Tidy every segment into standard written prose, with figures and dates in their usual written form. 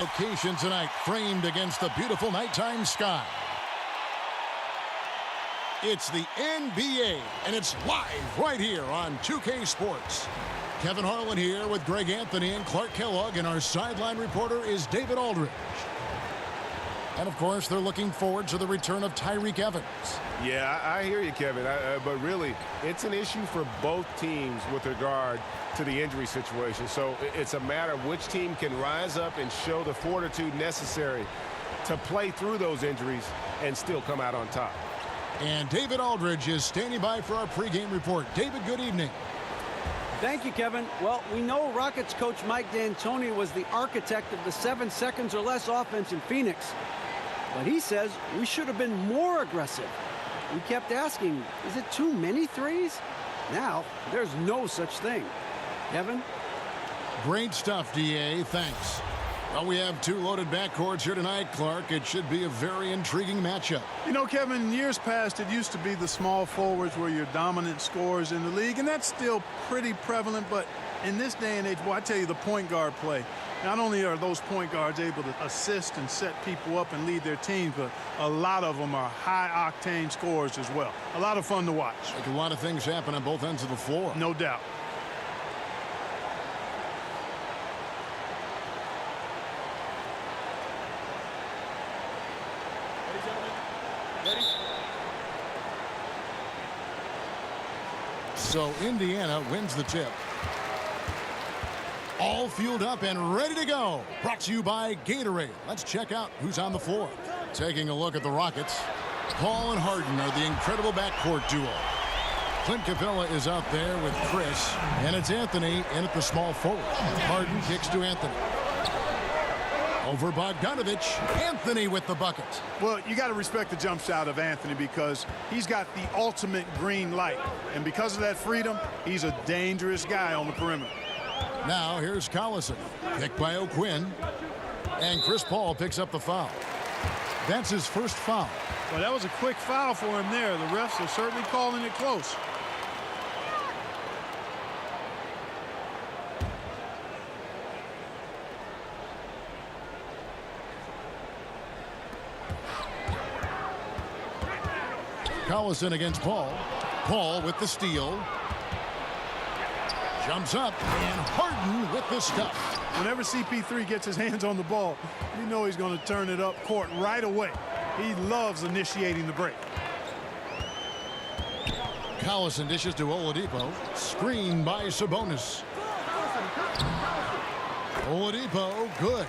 location tonight, framed against the beautiful nighttime sky. It's the NBA, and it's live right here on 2K Sports. Kevin Harlan here with Greg Anthony and Clark Kellogg, and our sideline reporter is David Aldridge. And, of course, they're looking forward to the return of Tyreke Evans. Yeah, I hear you, Kevin. But really, it's an issue for both teams with regard to the injury situation. So it's a matter of which team can rise up and show the fortitude necessary to play through those injuries and still come out on top. And David Aldridge is standing by for our pregame report. David, good evening. Thank you, Kevin. Well, we know Rockets coach Mike D'Antoni was the architect of the 7 seconds or less offense in Phoenix. But he says we should have been more aggressive. We kept asking, is it too many threes? Now, there's no such thing. Kevin? Great stuff, D.A. Thanks. Well, we have two loaded backcourts here tonight, Clark. It should be a very intriguing matchup. You know, Kevin, in years past, it used to be the small forwards were your dominant scorers in the league, and that's still pretty prevalent. But in this day and age, well, I tell you, the point guard play. Not only are those point guards able to assist and set people up and lead their teams, but a lot of them are high-octane scorers as well. A lot of fun to watch. Like a lot of things happen on both ends of the floor. No doubt. So Indiana wins the tip. All fueled up and ready to go. Brought to you by Gatorade. Let's check out who's on the floor. Taking a look at the Rockets. Paul and Harden are the incredible backcourt duo. Clint Capella is out there with Chris, and it's Anthony in at the small forward. Harden kicks to Anthony. Over Bogdanovich. Anthony with the bucket. Well, you got to respect the jump shot of Anthony because he's got the ultimate green light. And because of that freedom, he's a dangerous guy on the perimeter. Now here's Collison. Picked by O'Quinn. And Chris Paul picks up the foul. That's his first foul. Well, that was a quick foul for him there. The refs are certainly calling it close. Collison against Paul. Paul with the steal. Jumps up, and Harden with the stuff. Whenever CP3 gets his hands on the ball, you know he's going to turn it up court right away. He loves initiating the break. Collison dishes to Oladipo. Screen by Sabonis. Oladipo, good.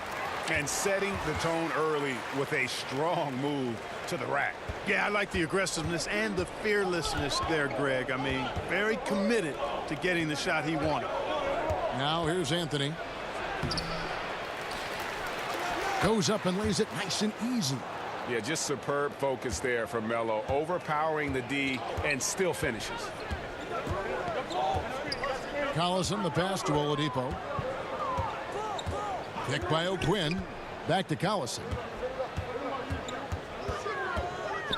And setting the tone early with a strong move to the rack. Yeah, I like the aggressiveness and the fearlessness there, Greg. I mean, very committed to getting the shot he wanted. Now here's Anthony. Goes up and lays it nice and easy. Yeah, just superb focus there from Melo, overpowering the D and still finishes. Collison, the pass to Oladipo. Picked by O'Quinn. Back to Collison.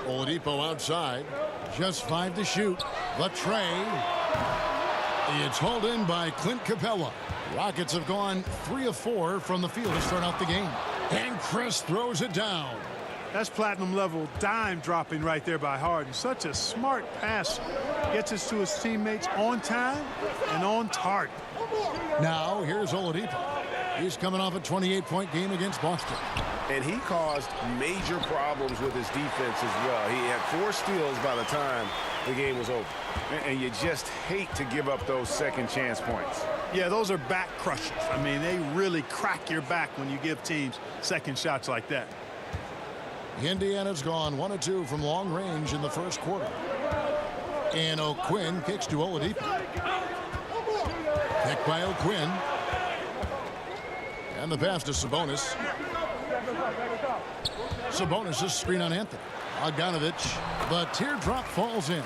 Oladipo outside. Just 5 to shoot. The tray. It's hauled in by Clint Capella. Rockets have gone 3 of 4 from the field to start out the game. And Chris throws it down. That's platinum level dime dropping right there by Harden. Such a smart pass. Gets us to his teammates on time and on target. Now here's Oladipo. He's coming off a 28-point game against Boston. And he caused major problems with his defense as well. He had 4 steals by the time the game was over. And you just hate to give up those second chance points. Yeah, those are back crushers. I mean, they really crack your back when you give teams second shots like that. Indiana's gone 1 of 2 from long range in the first quarter. And O'Quinn kicks to Oladipo. Picked by O'Quinn. And the pass to Sabonis. Sabonis' screen on Anthony. Bogdanovich. The teardrop falls in.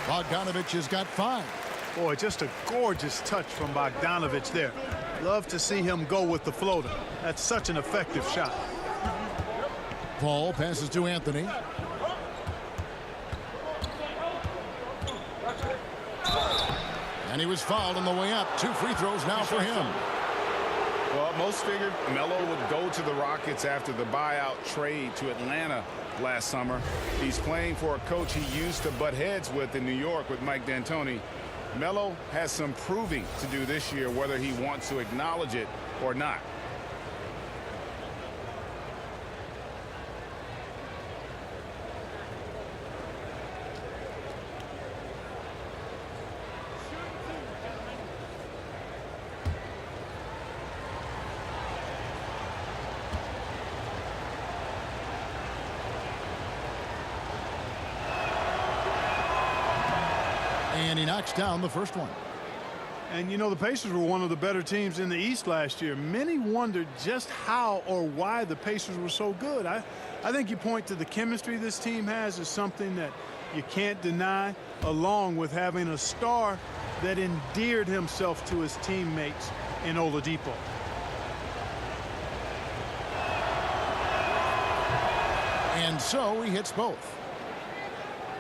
Bogdanovich has got 5. Boy, just a gorgeous touch from Bogdanovich there. Love to see him go with the floater. That's such an effective shot. Paul passes to Anthony. And he was fouled on the way up. 2 free throws now for him. Well, most figured Melo would go to the Rockets after the buyout trade to Atlanta last summer. He's playing for a coach he used to butt heads with in New York with Mike D'Antoni. Melo has some proving to do this year, whether he wants to acknowledge it or not. And he knocks down the first one. And you know, the Pacers were one of the better teams in the East last year. Many wondered just how or why the Pacers were so good. I think you point to the chemistry this team has as something that you can't deny, along with having a star that endeared himself to his teammates in Oladipo. And so he hits both.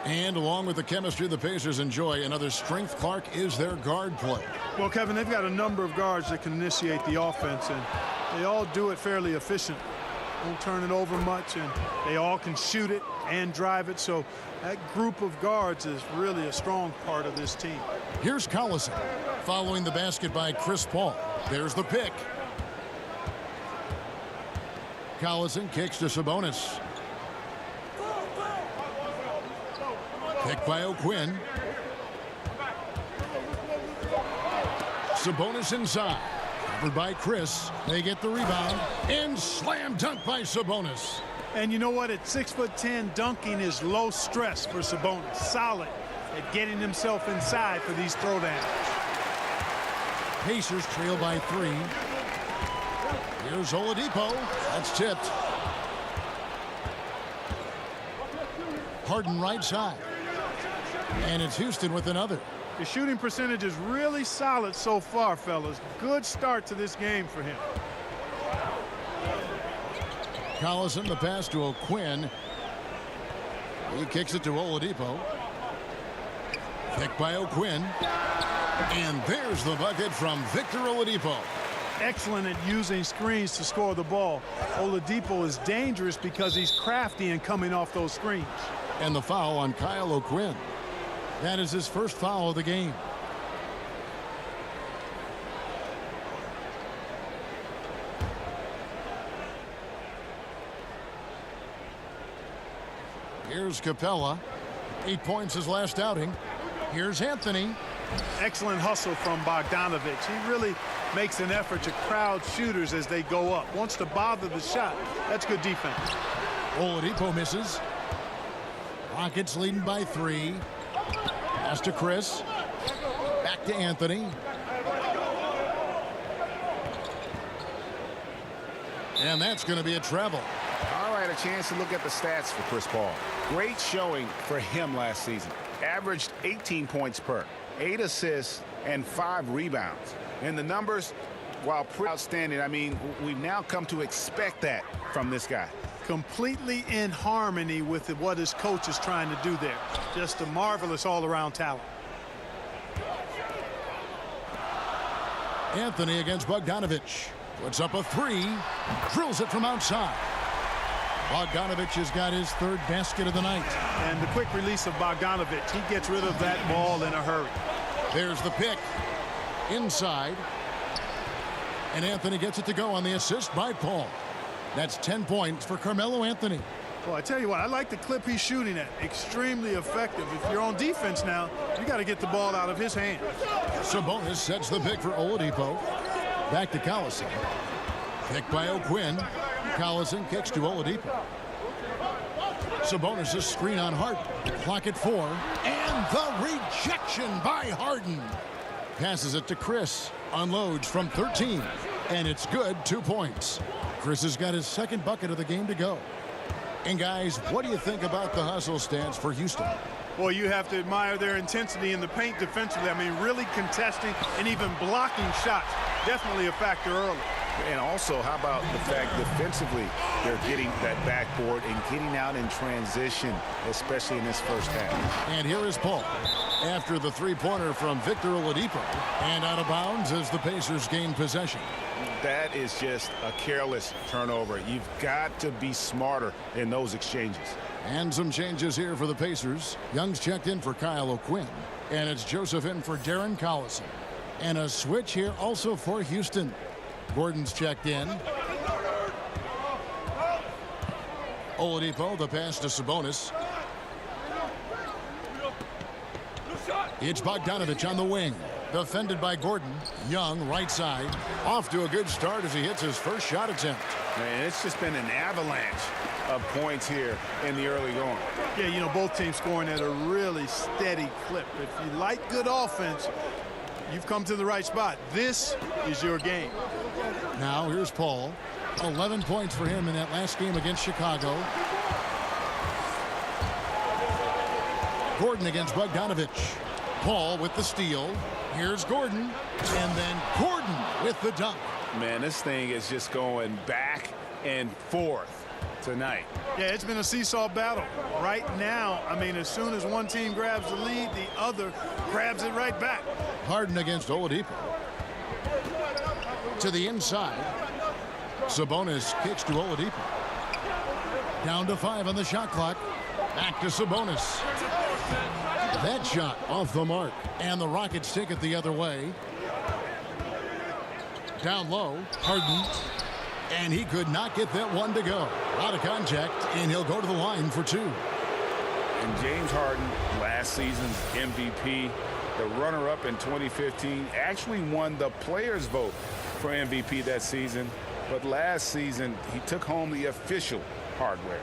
And along with the chemistry the Pacers enjoy, another strength, Clark, is their guard play. Well, Kevin, they've got a number of guards that can initiate the offense, and they all do it fairly efficient. Don't turn it over much, and they all can shoot it and drive it. So that group of guards is really a strong part of this team. Here's Collison following the basket by Chris Paul. There's the pick. Collison kicks to Sabonis. Pick by O'Quinn. Sabonis inside. Covered by Chris. They get the rebound. And slam dunk by Sabonis. And you know what? At 6'10", dunking is low stress for Sabonis. Solid at getting himself inside for these throwdowns. Pacers trail by 3. Here's Oladipo. That's tipped. Harden right side. And it's Houston with another. The shooting percentage is really solid so far, fellas. Good start to this game for him. Collison, the pass to O'Quinn. He kicks it to Oladipo. Pick by O'Quinn. And there's the bucket from Victor Oladipo. Excellent at using screens to score the ball. Oladipo is dangerous because he's crafty in coming off those screens. And the foul on Kyle O'Quinn. That is his first foul of the game. Here's Capella. 8 points his last outing. Here's Anthony. Excellent hustle from Bogdanovich. He really makes an effort to crowd shooters as they go up. Wants to bother the shot. That's good defense. Oladipo misses. Rockets leading by 3. Pass to Chris. Back to Anthony. And that's going to be a treble. All right, a chance to look at the stats for Chris Paul. Great showing for him last season. Averaged 18 points per, 8 assists, and 5 rebounds. And the numbers, while pretty outstanding, I mean, we've now come to expect that from this guy. Completely in harmony with what his coach is trying to do there. Just a marvelous all-around talent. Anthony against Bogdanovich. Puts up a 3. Drills it from outside. Bogdanovich has got his 3rd basket of the night. And the quick release of Bogdanovich. He gets rid of that ball in a hurry. There's the pick. Inside. And Anthony gets it to go on the assist by Paul. That's 10 points for Carmelo Anthony. Well, I tell you what, I like the clip he's shooting at. Extremely effective. If you're on defense now, you got to get the ball out of his hands. Sabonis sets the pick for Oladipo. Back to Collison. Pick by O'Quinn. Collison kicks to Oladipo. Sabonis' screen on Harden. Clock at 4. And the rejection by Harden. Passes it to Chris. Unloads from 13. And it's good. 2 points. Chris has got his 2nd bucket of the game to go. And guys, what do you think about the hustle stance for Houston? Well, you have to admire their intensity in the paint defensively. I mean, really contesting and even blocking shots. Definitely a factor early. And also, how about the fact defensively they're getting that backboard and getting out in transition, especially in this first half. And here is Paul after the three-pointer from Victor Oladipo. And out of bounds as the Pacers gain possession. That is just a careless turnover. You've got to be smarter in those exchanges. And some changes here for the Pacers. Young's checked in for Kyle O'Quinn. And it's Joseph in for Darren Collison. And a switch here also for Houston. Gordon's checked in. Oladipo, the pass to Sabonis. It's Bogdanovich on the wing. Defended by Gordon. Young, right side. Off to a good start as he hits his first shot attempt. Man, it's just been an avalanche of points here in the early going. Yeah, you know, both teams scoring at a really steady clip. If you like good offense, you've come to the right spot. This is your game. Now here's Paul. 11 points for him in that last game against Chicago. Gordon against Bogdanovich. Paul with the steal. Here's Gordon. And then Gordon with the dunk. Man, this thing is just going back and forth tonight. Yeah, it's been a seesaw battle. Right now, I mean, as soon as one team grabs the lead, the other grabs it right back. Harden against Oladipo. To the inside. Sabonis kicks to Oladipo. Down to 5 on the shot clock. Back to Sabonis. That shot off the mark. And the Rockets take it the other way. Down low. Harden. And he could not get that one to go. Out of contact, and he'll go to the line for 2. And James Harden, last season's MVP, the runner-up in 2015, actually won the players' vote for MVP that season. But last season, he took home the official hardware.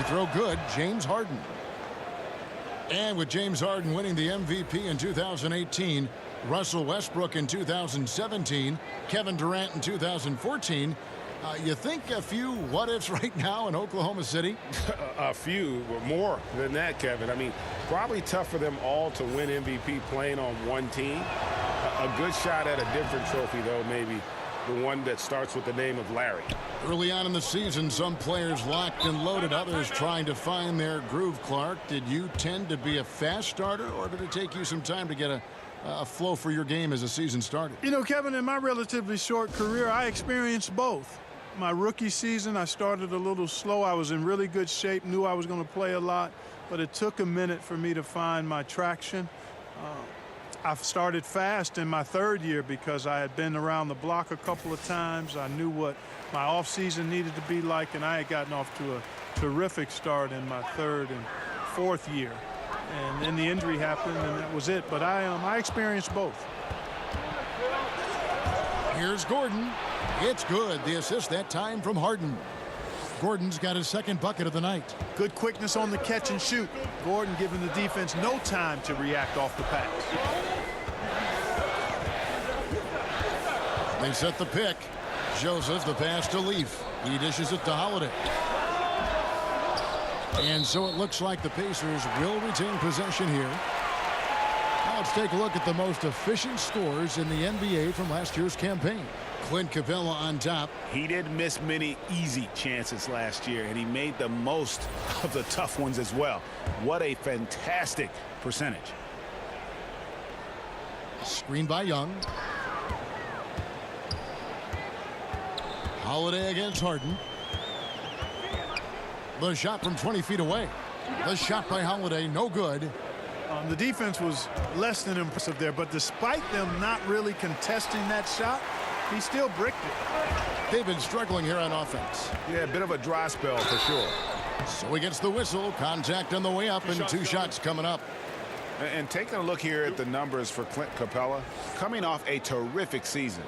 Throw good, James Harden. And with James Harden winning the MVP in 2018, Russell Westbrook in 2017, Kevin Durant in 2014, you think a few what-ifs right now in Oklahoma City? A few, more than that, Kevin. I mean, probably tough for them all to win MVP playing on one team. A good shot at a different trophy, though, maybe. The one that starts with the name of Larry. Early on in the season, some players locked and loaded, others trying to find their groove. Clark, did you tend to be a fast starter, or did it take you some time to get a flow for your game as the season started? You know, Kevin, in my relatively short career, I experienced both. My rookie season, I started a little slow. I was in really good shape, knew I was going to play a lot, but it took a minute for me to find my traction. I started fast in my third year because I had been around the block a couple of times. I knew what my offseason needed to be like, and I had gotten off to a terrific start in my third and fourth year. And then the injury happened, and that was it. But I experienced both. Here's Gordon. It's good. The assist that time from Harden. Gordon's got his second bucket of the night. Good quickness on the catch and shoot. Gordon giving the defense no time to react off the pass. They set the pick. Joseph the pass to Leaf. He dishes it to Holiday. And so it looks like the Pacers will retain possession here. Now let's take a look at the most efficient scores in the NBA from last year's campaign. Clint Capella on top. He didn't miss many easy chances last year, and he made the most of the tough ones as well. What a fantastic percentage. Screen by Young. Holiday against Harden. The shot from 20 feet away. The shot by Holiday, no good. The defense was less than impressive there, but despite them not really contesting that shot, he still bricked it. They've been struggling here on offense. Yeah, a bit of a dry spell for sure. So he gets the whistle. Contact on the way up, and 2 shots coming up. And taking a look here at the numbers for Clint Capella, coming off a terrific season.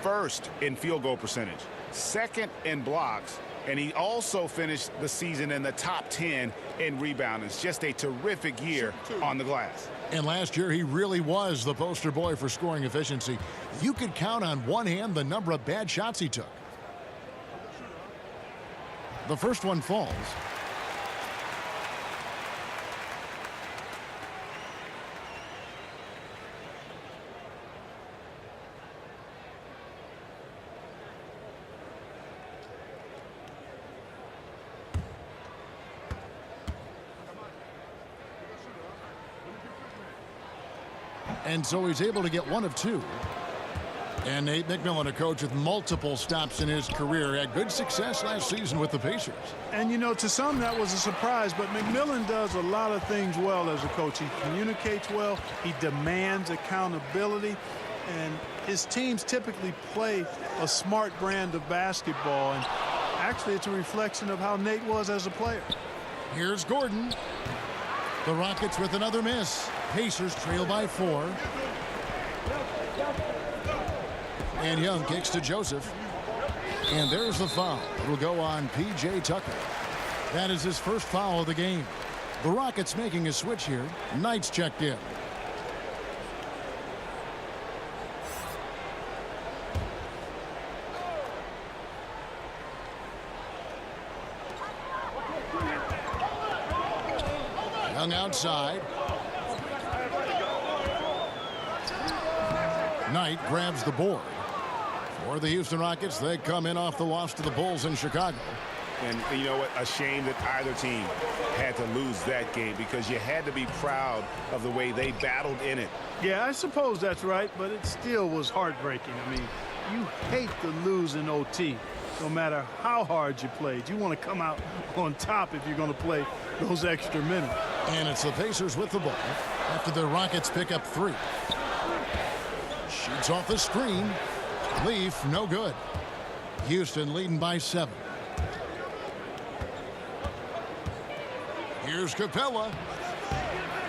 First in field goal percentage, second in blocks, And he also finished the season in the top 10 in rebounding. It's just a terrific year on the glass. And last year, he really was the poster boy for scoring efficiency. You could count on one hand the number of bad shots he took. The first one falls. And so he's able to get one of two. And Nate McMillan, a coach with multiple stops in his career, had good success last season with the Pacers. And, you know, to some that was a surprise, but McMillan does a lot of things well as a coach. He communicates well. He demands accountability. And his teams typically play a smart brand of basketball. And actually, it's a reflection of how Nate was as a player. Here's Gordon. The Rockets with another miss. Pacers trail by 4. And Young kicks to Joseph. And there's the foul. It'll go on P.J. Tucker. That is his first foul of the game. The Rockets making a switch here. Knight's checked in. Young outside. Knight grabs the board. For the Houston Rockets, they come in off the loss to the Bulls in Chicago. And you know what? A shame that either team had to lose that game because you had to be proud of the way they battled in it. Yeah, I suppose that's right, but it still was heartbreaking. I mean, you hate to lose in OT, no matter how hard you played. You want to come out on top if you're going to play those extra minutes. And it's the Pacers with the ball after the Rockets pick up 3. Shoots off the screen. Leaf, no good. Houston leading by 7. Here's Capella.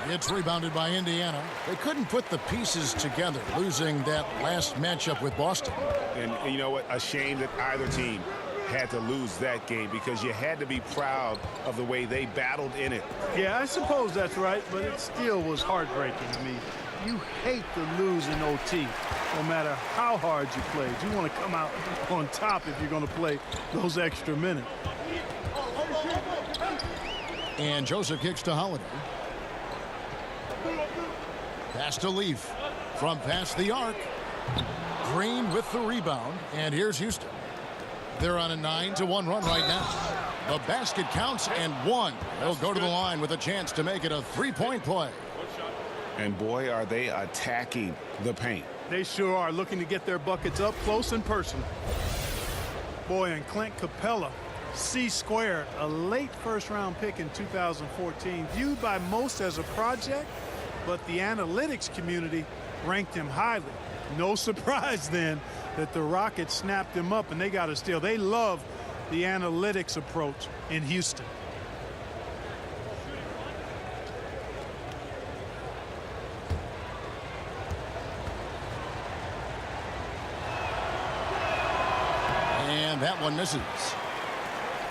It's rebounded by Indiana. They couldn't put the pieces together, losing that last matchup with Boston. And you know what? A shame that either team had to lose that game because you had to be proud of the way they battled in it. Yeah, I suppose that's right, but it still was heartbreaking. I mean, you hate to lose in OT, no matter how hard you played. You want to come out on top if you're going to play those extra minutes. And Joseph kicks to Holiday. Pass to Leaf. From past the arc. Green with the rebound. And here's Houston. They're on a 9-1 run right now. The basket counts and 1. They'll go to the line with a chance to make it a 3-point play. And boy, are they attacking the paint. They sure are, looking to get their buckets up close and personal. Boy, and Clint Capella, C-squared, a late first-round pick in 2014, viewed by most as a project, but the analytics community ranked him highly. No surprise then that the Rockets snapped him up and they got a steal. They love the analytics approach in Houston. And that one misses.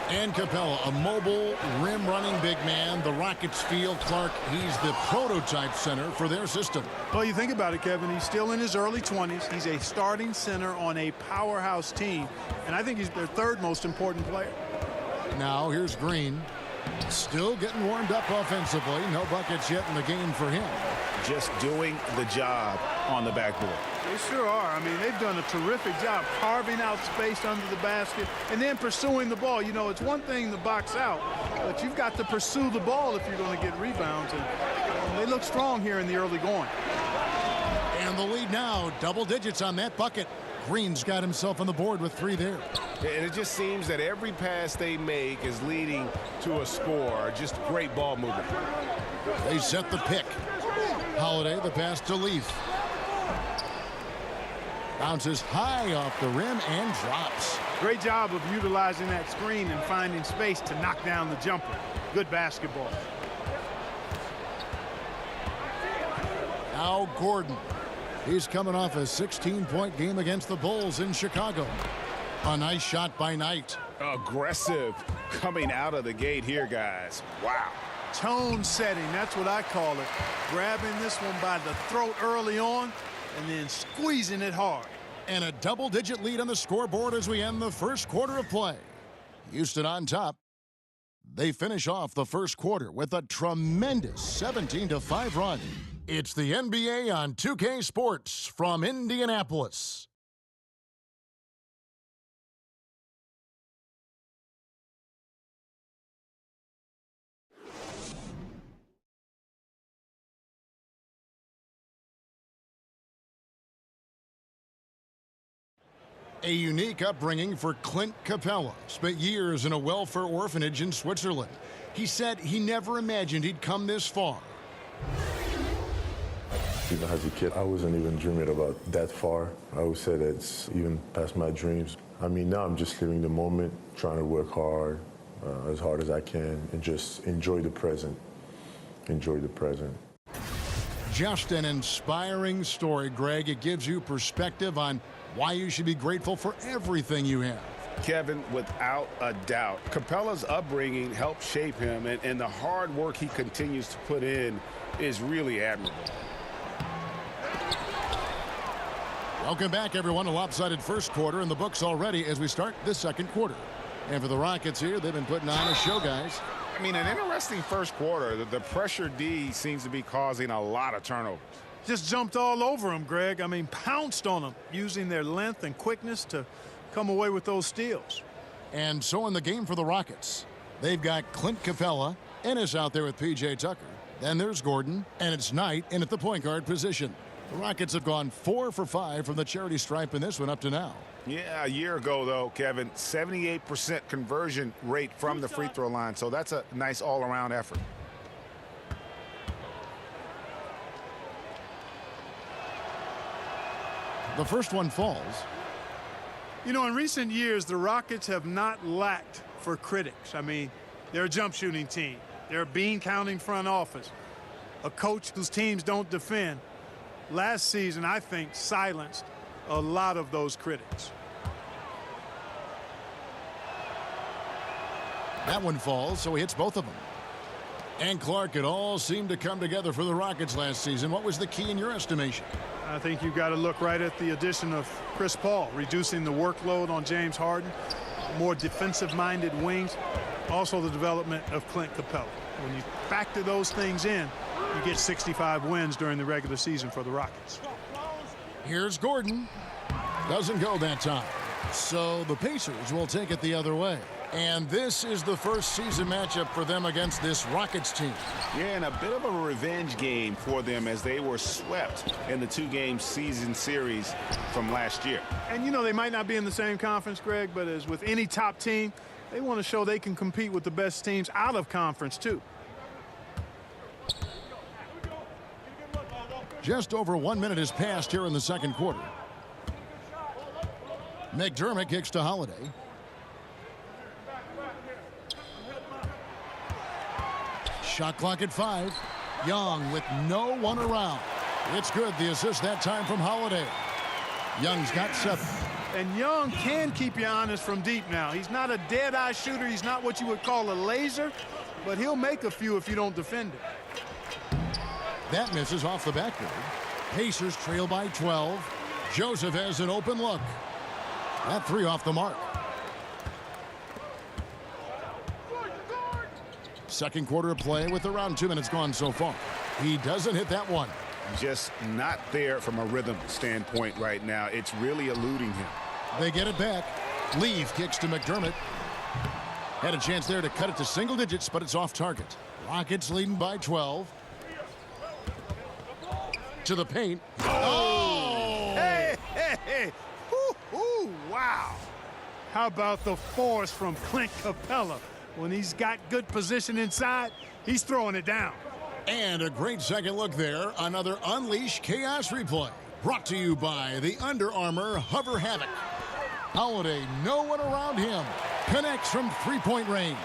And Capella, a mobile, rim-running big man. The Rockets feel Clark, he's the prototype center for their system. Well, you think about it, Kevin. He's still in his early 20s. He's a starting center on a powerhouse team. And I think he's their third most important player. Now here's Green. Still getting warmed up offensively. No buckets yet in the game for him. Just doing the job on the backboard. They sure are. I mean, they've done a terrific job carving out space under the basket and then pursuing the ball. You know, it's one thing to box out, but you've got to pursue the ball if you're going to get rebounds. And they look strong here in the early going. And the lead now, double digits on that bucket. Green's got himself on the board with 3 there. And it just seems that every pass they make is leading to a score. Just great ball movement. They set the pick. Holiday, the pass to Leaf. Bounces high off the rim and drops. Great job of utilizing that screen and finding space to knock down the jumper. Good basketball. Now Gordon. He's coming off a 16-point game against the Bulls in Chicago. A nice shot by Knight. Aggressive coming out of the gate here, guys. Wow. Tone setting, that's what I call it. Grabbing this one by the throat early on and then squeezing it hard. And a double-digit lead on the scoreboard as we end the first quarter of play. Houston on top. They finish off the first quarter with a tremendous 17-5 run. It's the NBA on 2K Sports from Indianapolis. A unique upbringing for Clint Capella. Spent years in a welfare orphanage in Switzerland. He said he never imagined he'd come this far. Even as a kid, I wasn't even dreaming about that far. I would say that's even past my dreams. I mean, now I'm just living the moment, trying to work hard as I can, and just enjoy the present. Enjoy the present. Just an inspiring story, Greg. It gives you perspective on why you should be grateful for everything you have. Kevin, without a doubt, Capella's upbringing helped shape him, and the hard work he continues to put in is really admirable. Welcome back, everyone. A lopsided first quarter in the books already as we start the second quarter. And for the Rockets here, they've been putting on a show, guys. I mean, an interesting first quarter. The pressure D seems to be causing a lot of turnovers. Just jumped all over him, Greg. I mean, pounced on him, using their length and quickness to come away with those steals. And so in the game for the Rockets, they've got Clint Capella, Ennis out there with P.J. Tucker. Then there's Gordon, and it's Knight in at the point guard position. The Rockets have gone 4 for 5 from the charity stripe in this one up to now. Yeah, a year ago, though, Kevin, 78% conversion rate from the free throw line. So that's a nice all-around effort. The first one falls. You know, in recent years, the Rockets have not lacked for critics. I mean, they're a jump shooting team. They're a bean counting front office. A coach whose teams don't defend. Last season, I think, silenced a lot of those critics. That one falls, so he hits both of them. And Clark, it all seemed to come together for the Rockets last season. What was the key in your estimation? I think you've got to look right at the addition of Chris Paul, reducing the workload on James Harden, more defensive-minded wings, also the development of Clint Capella. When you factor those things in, you get 65 wins during the regular season for the Rockets. Here's Gordon. Doesn't go that time. So the Pacers will take it the other way. And this is the first season matchup for them against this Rockets team. Yeah, and a bit of a revenge game for them as they were swept in the two-game season series from last year. And, you know, they might not be in the same conference, Greg, but as with any top team, they want to show they can compete with the best teams out of conference, too. Just over 1 minute has passed here in the second quarter. McDermott kicks to Holiday. Shot clock at 5. Young with no one around. It's good. The assist that time from Holiday. Young's got 7. And Young can keep you honest from deep now. He's not a dead-eye shooter. He's not what you would call a laser, but he'll make a few if you don't defend it. That misses off the backboard. Pacers trail by 12. Joseph has an open look. That 3 off the mark. Second quarter of play with around 2 minutes gone so far. He doesn't hit that one. Just not there from a rhythm standpoint right now. It's really eluding him. They get it back. Leave kicks to McDermott. Had a chance there to cut it to single digits, but it's off target. Rockets leading by 12. To the paint. Oh! Hey, hey, hey. Ooh, wow. How about the force from Clint Capella? When he's got good position inside, he's throwing it down. And a great second look there. Another Unleash Chaos replay. Brought to you by the Under Armour Hover Havoc. Holiday, no one around him. Connects from three-point range.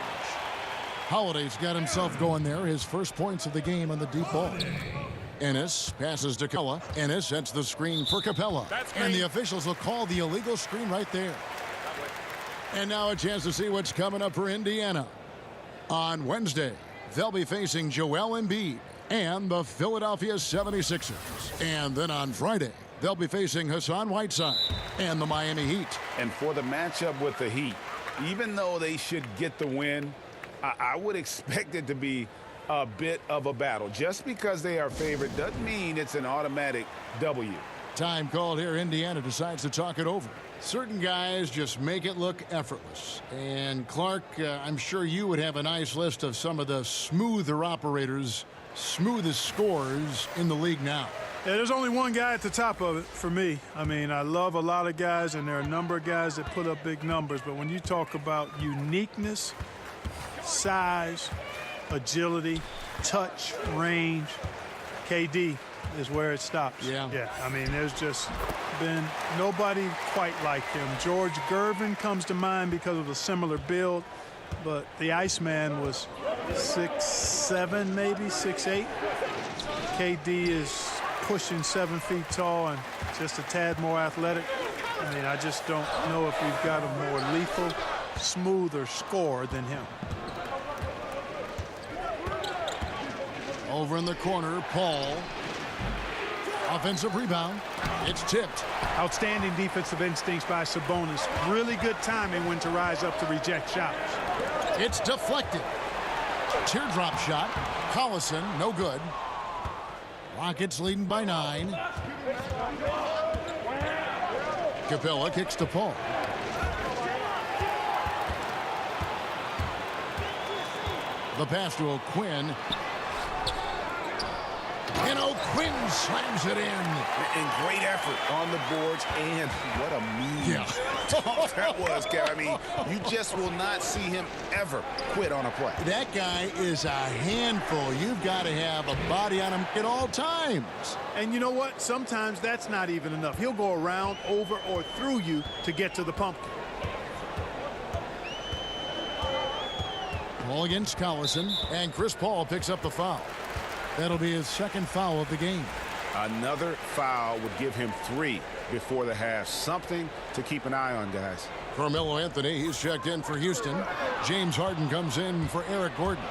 Holiday's got himself going there. His first points of the game on the deep ball. Ennis passes to Capella. Ennis sets the screen for Capella. And the officials will call the illegal screen right there. And now a chance to see what's coming up for Indiana. On Wednesday, they'll be facing Joel Embiid and the Philadelphia 76ers. And then on Friday, they'll be facing Hassan Whiteside and the Miami Heat. And for the matchup with the Heat, even though they should get the win, I would expect it to be a bit of a battle. Just because they are favored doesn't mean it's an automatic W. Time called here. Indiana decides to talk it over. Certain guys just make it look effortless. And Clark, I'm sure you would have a nice list of some of the smoother operators, smoothest scorers in the league now. Yeah, there's only one guy at the top of it for me. I mean, I love a lot of guys, and there are a number of guys that put up big numbers. But when you talk about uniqueness, size, agility, touch, range, KD is where it stops. Yeah. I mean, there's just been nobody quite like him. George Gervin comes to mind because of a similar build, but the Iceman was 6'7", maybe 6'8". KD is pushing 7 feet tall and just a tad more athletic. I mean, I just don't know if we've got a more lethal, smoother scorer than him. Over in the corner, Paul. Offensive rebound. It's tipped. Outstanding defensive instincts by Sabonis. Really good timing when to rise up to reject shots. It's deflected. Teardrop shot. Collison, no good. Rockets leading by 9. Capella kicks to Paul. The pass to O'Quinn. And O'Quinn slams it in. And great effort on the boards, and what a move. Yeah. That was, Kev. I mean, you just will not see him ever quit on a play. That guy is a handful. You've got to have a body on him at all times. And you know what? Sometimes that's not even enough. He'll go around, over, or through you to get to the pumpkin. Ball against Collison, and Chris Paul picks up the foul. That'll be his second foul of the game. Another foul would give him 3 before the half. Something to keep an eye on, guys. Carmelo Anthony, he's checked in for Houston. James Harden comes in for Eric Gordon.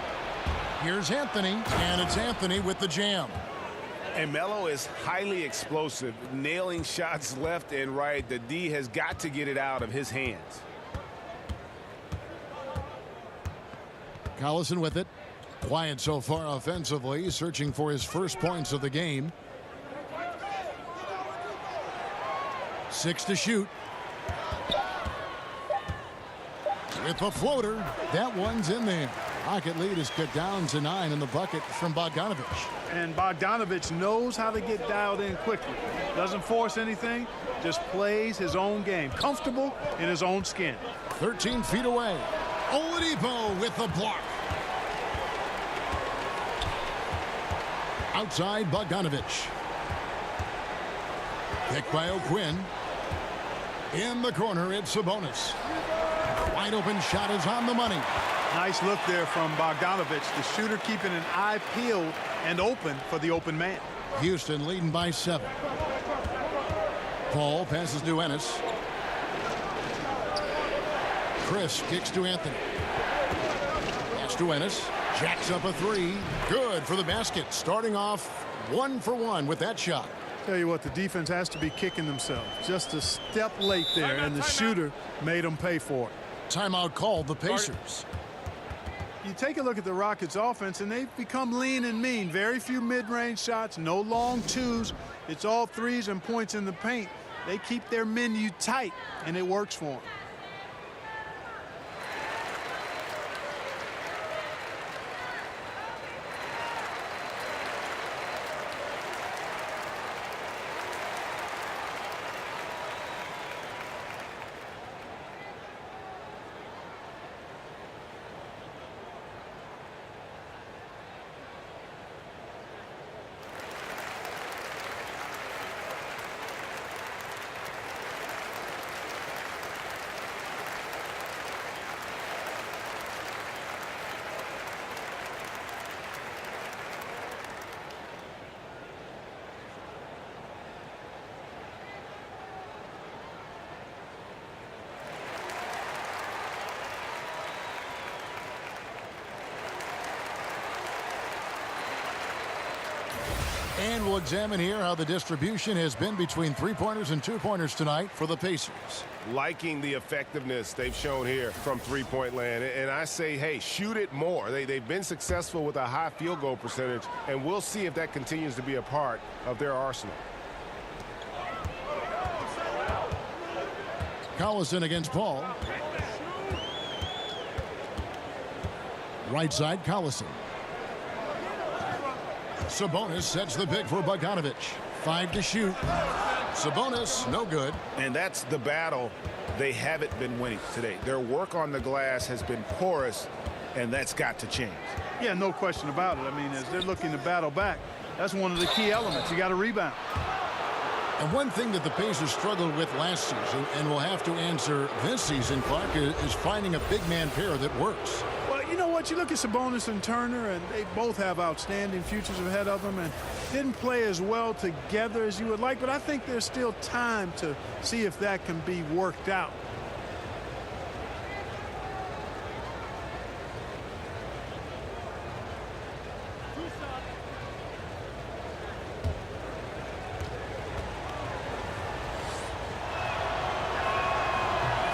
Here's Anthony, and it's Anthony with the jam. And Melo is highly explosive, nailing shots left and right. The D has got to get it out of his hands. Collison with it. Quiet so far offensively, searching for his first points of the game. 6 to shoot. With the floater, that one's in there. Rocket lead is cut down to 9 in the bucket from Bogdanovich. And Bogdanovich knows how to get dialed in quickly. Doesn't force anything, just plays his own game. Comfortable in his own skin. 13 feet away. Oladipo with the block. Outside Bogdanovich. Picked by O'Quinn. In the corner, it's Sabonis. Wide open shot is on the money. Nice look there from Bogdanovich. The shooter keeping an eye peeled and open for the open man. Houston leading by 7. Paul passes to Ennis. Chris kicks to Anthony. Pass to Ennis. Jacks up a 3. Good for the basket. Starting off 1 for 1 with that shot. Tell you what, the defense has to be kicking themselves. Just a step late there, and the shooter made them pay for it. Timeout called the Pacers. You take a look at the Rockets offense, and they've become lean and mean. Very few mid-range shots, no long twos. It's all threes and points in the paint. They keep their menu tight, and it works for them. And we'll examine here how the distribution has been between three-pointers and two-pointers tonight for the Pacers. Liking the effectiveness they've shown here from three-point land. And I say, hey, shoot it more. They've been successful with a high field goal percentage, and we'll see if that continues to be a part of their arsenal. Collison against Paul. Right side, Collison. Sabonis sets the pick for Bogdanovic. 5 to shoot. Sabonis, no good. And that's the battle they haven't been winning today. Their work on the glass has been porous, and that's got to change. Yeah, no question about it. I mean, as they're looking to battle back, that's one of the key elements. You got to rebound. And one thing that the Pacers struggled with last season and will have to answer this season, Clark, is finding a big man pair that works. Well, you know what? You look at Sabonis and Turner, and they both have outstanding futures ahead of them and didn't play as well together as you would like, but I think there's still time to see if that can be worked out.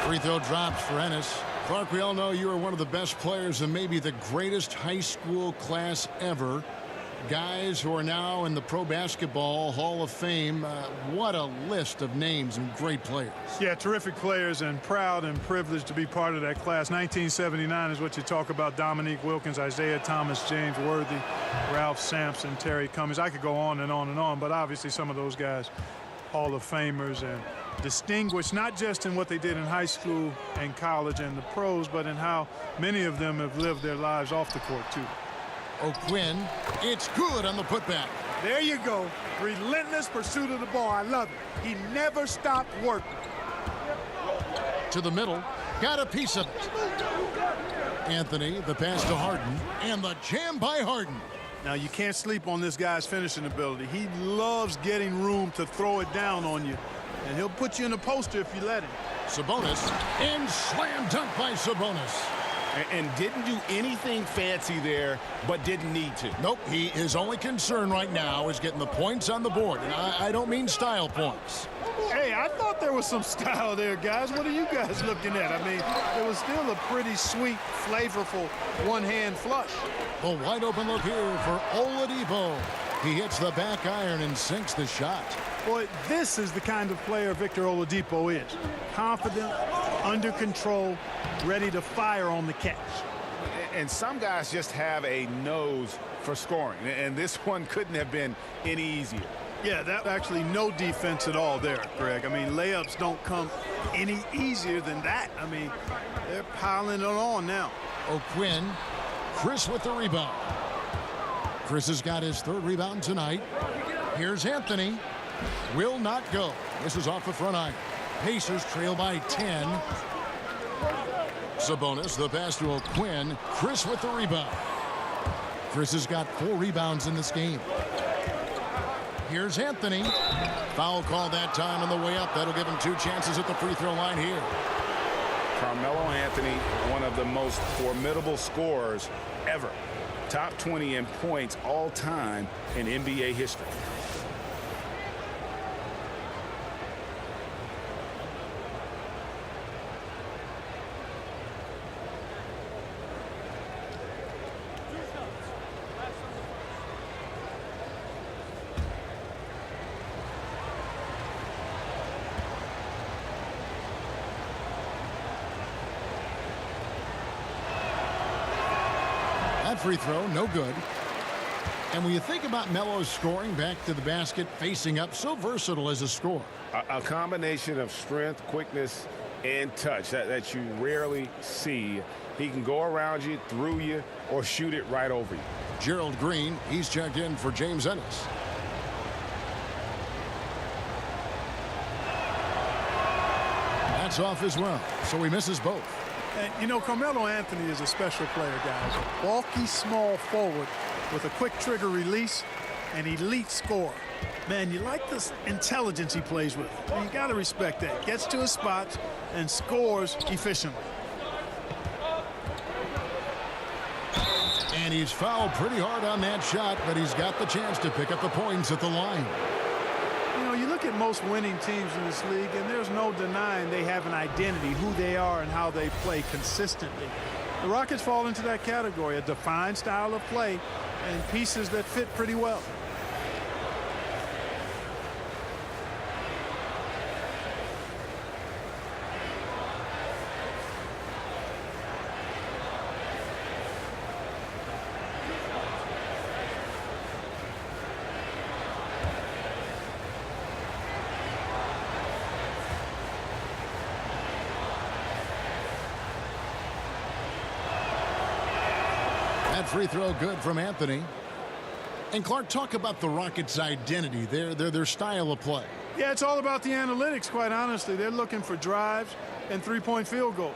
Free throw drops for Ennis. Clark, we all know you are one of the best players and maybe the greatest high school class ever. Guys who are now in the Pro Basketball Hall of Fame. What a list of names and great players. Yeah, terrific players, and proud and privileged to be part of that class. 1979 is what you talk about. Dominique Wilkins, Isaiah Thomas, James Worthy, Ralph Sampson, Terry Cummings. I could go on and on and on, but obviously some of those guys, Hall of Famers, and distinguished not just in what they did in high school and college and the pros, but in how many of them have lived their lives off the court too. O'Quinn, it's good on the putback. There you go. Relentless pursuit of the ball. I love it. He never stopped working. To the middle, got a piece of it. Anthony, the pass to Harden, and the jam by Harden. Now, you can't sleep on this guy's finishing ability. He loves getting room to throw it down on you, and he'll put you in a poster if you let him. Sabonis, and slam dunk by Sabonis. And didn't do anything fancy there, but didn't need to. Nope, his only concern right now is getting the points on the board, and I don't mean style points. Hey, I thought there was some style there, guys. What are you guys looking at? I mean, it was still a pretty sweet, flavorful one-hand flush. A wide open look here for Oladipo. He hits the back iron and sinks the shot. Boy, this is the kind of player Victor Oladipo is. Confident, under control, ready to fire on the catch. And some guys just have a nose for scoring, and this one couldn't have been any easier. Yeah, that actually no defense at all there, Greg. I mean, layups don't come any easier than that. I mean, they're piling it on now. O'Quinn, Chris with the rebound. Chris has got his third rebound tonight. Here's Anthony. Will not go. This is off the front iron. Pacers trail by 10. Sabonis, the pass to O'Quinn. Chris with the rebound. Chris has got 4 rebounds in this game. Here's Anthony. Foul call that time on the way up. That'll give him 2 chances at the free throw line here. Carmelo Anthony, one of the most formidable scorers ever. Top 20 in points all time in NBA history. That free throw, no good. And when you think about Melo's scoring back to the basket, facing up, so versatile as a scorer. A combination of strength, quickness, and touch that you rarely see. He can go around you, through you, or shoot it right over you. Gerald Green, he's checked in for James Ennis. That's off as well, so he misses both. And, you know, Carmelo Anthony is a special player, guys. A bulky, small forward with a quick trigger release, an elite scorer. Man, you like this intelligence he plays with. You got to respect that. Gets to his spots and scores efficiently. And he's fouled pretty hard on that shot, but he's got the chance to pick up the points at the line. You know, you look at most winning teams in this league, and there's no denying they have an identity, who they are and how they play consistently. The Rockets fall into that category, a defined style of play and pieces that fit pretty well. That free throw good from Anthony. And Clark, talk about the Rockets' identity, their style of play. Yeah, it's all about the analytics, quite honestly. They're looking for drives and three-point field goals.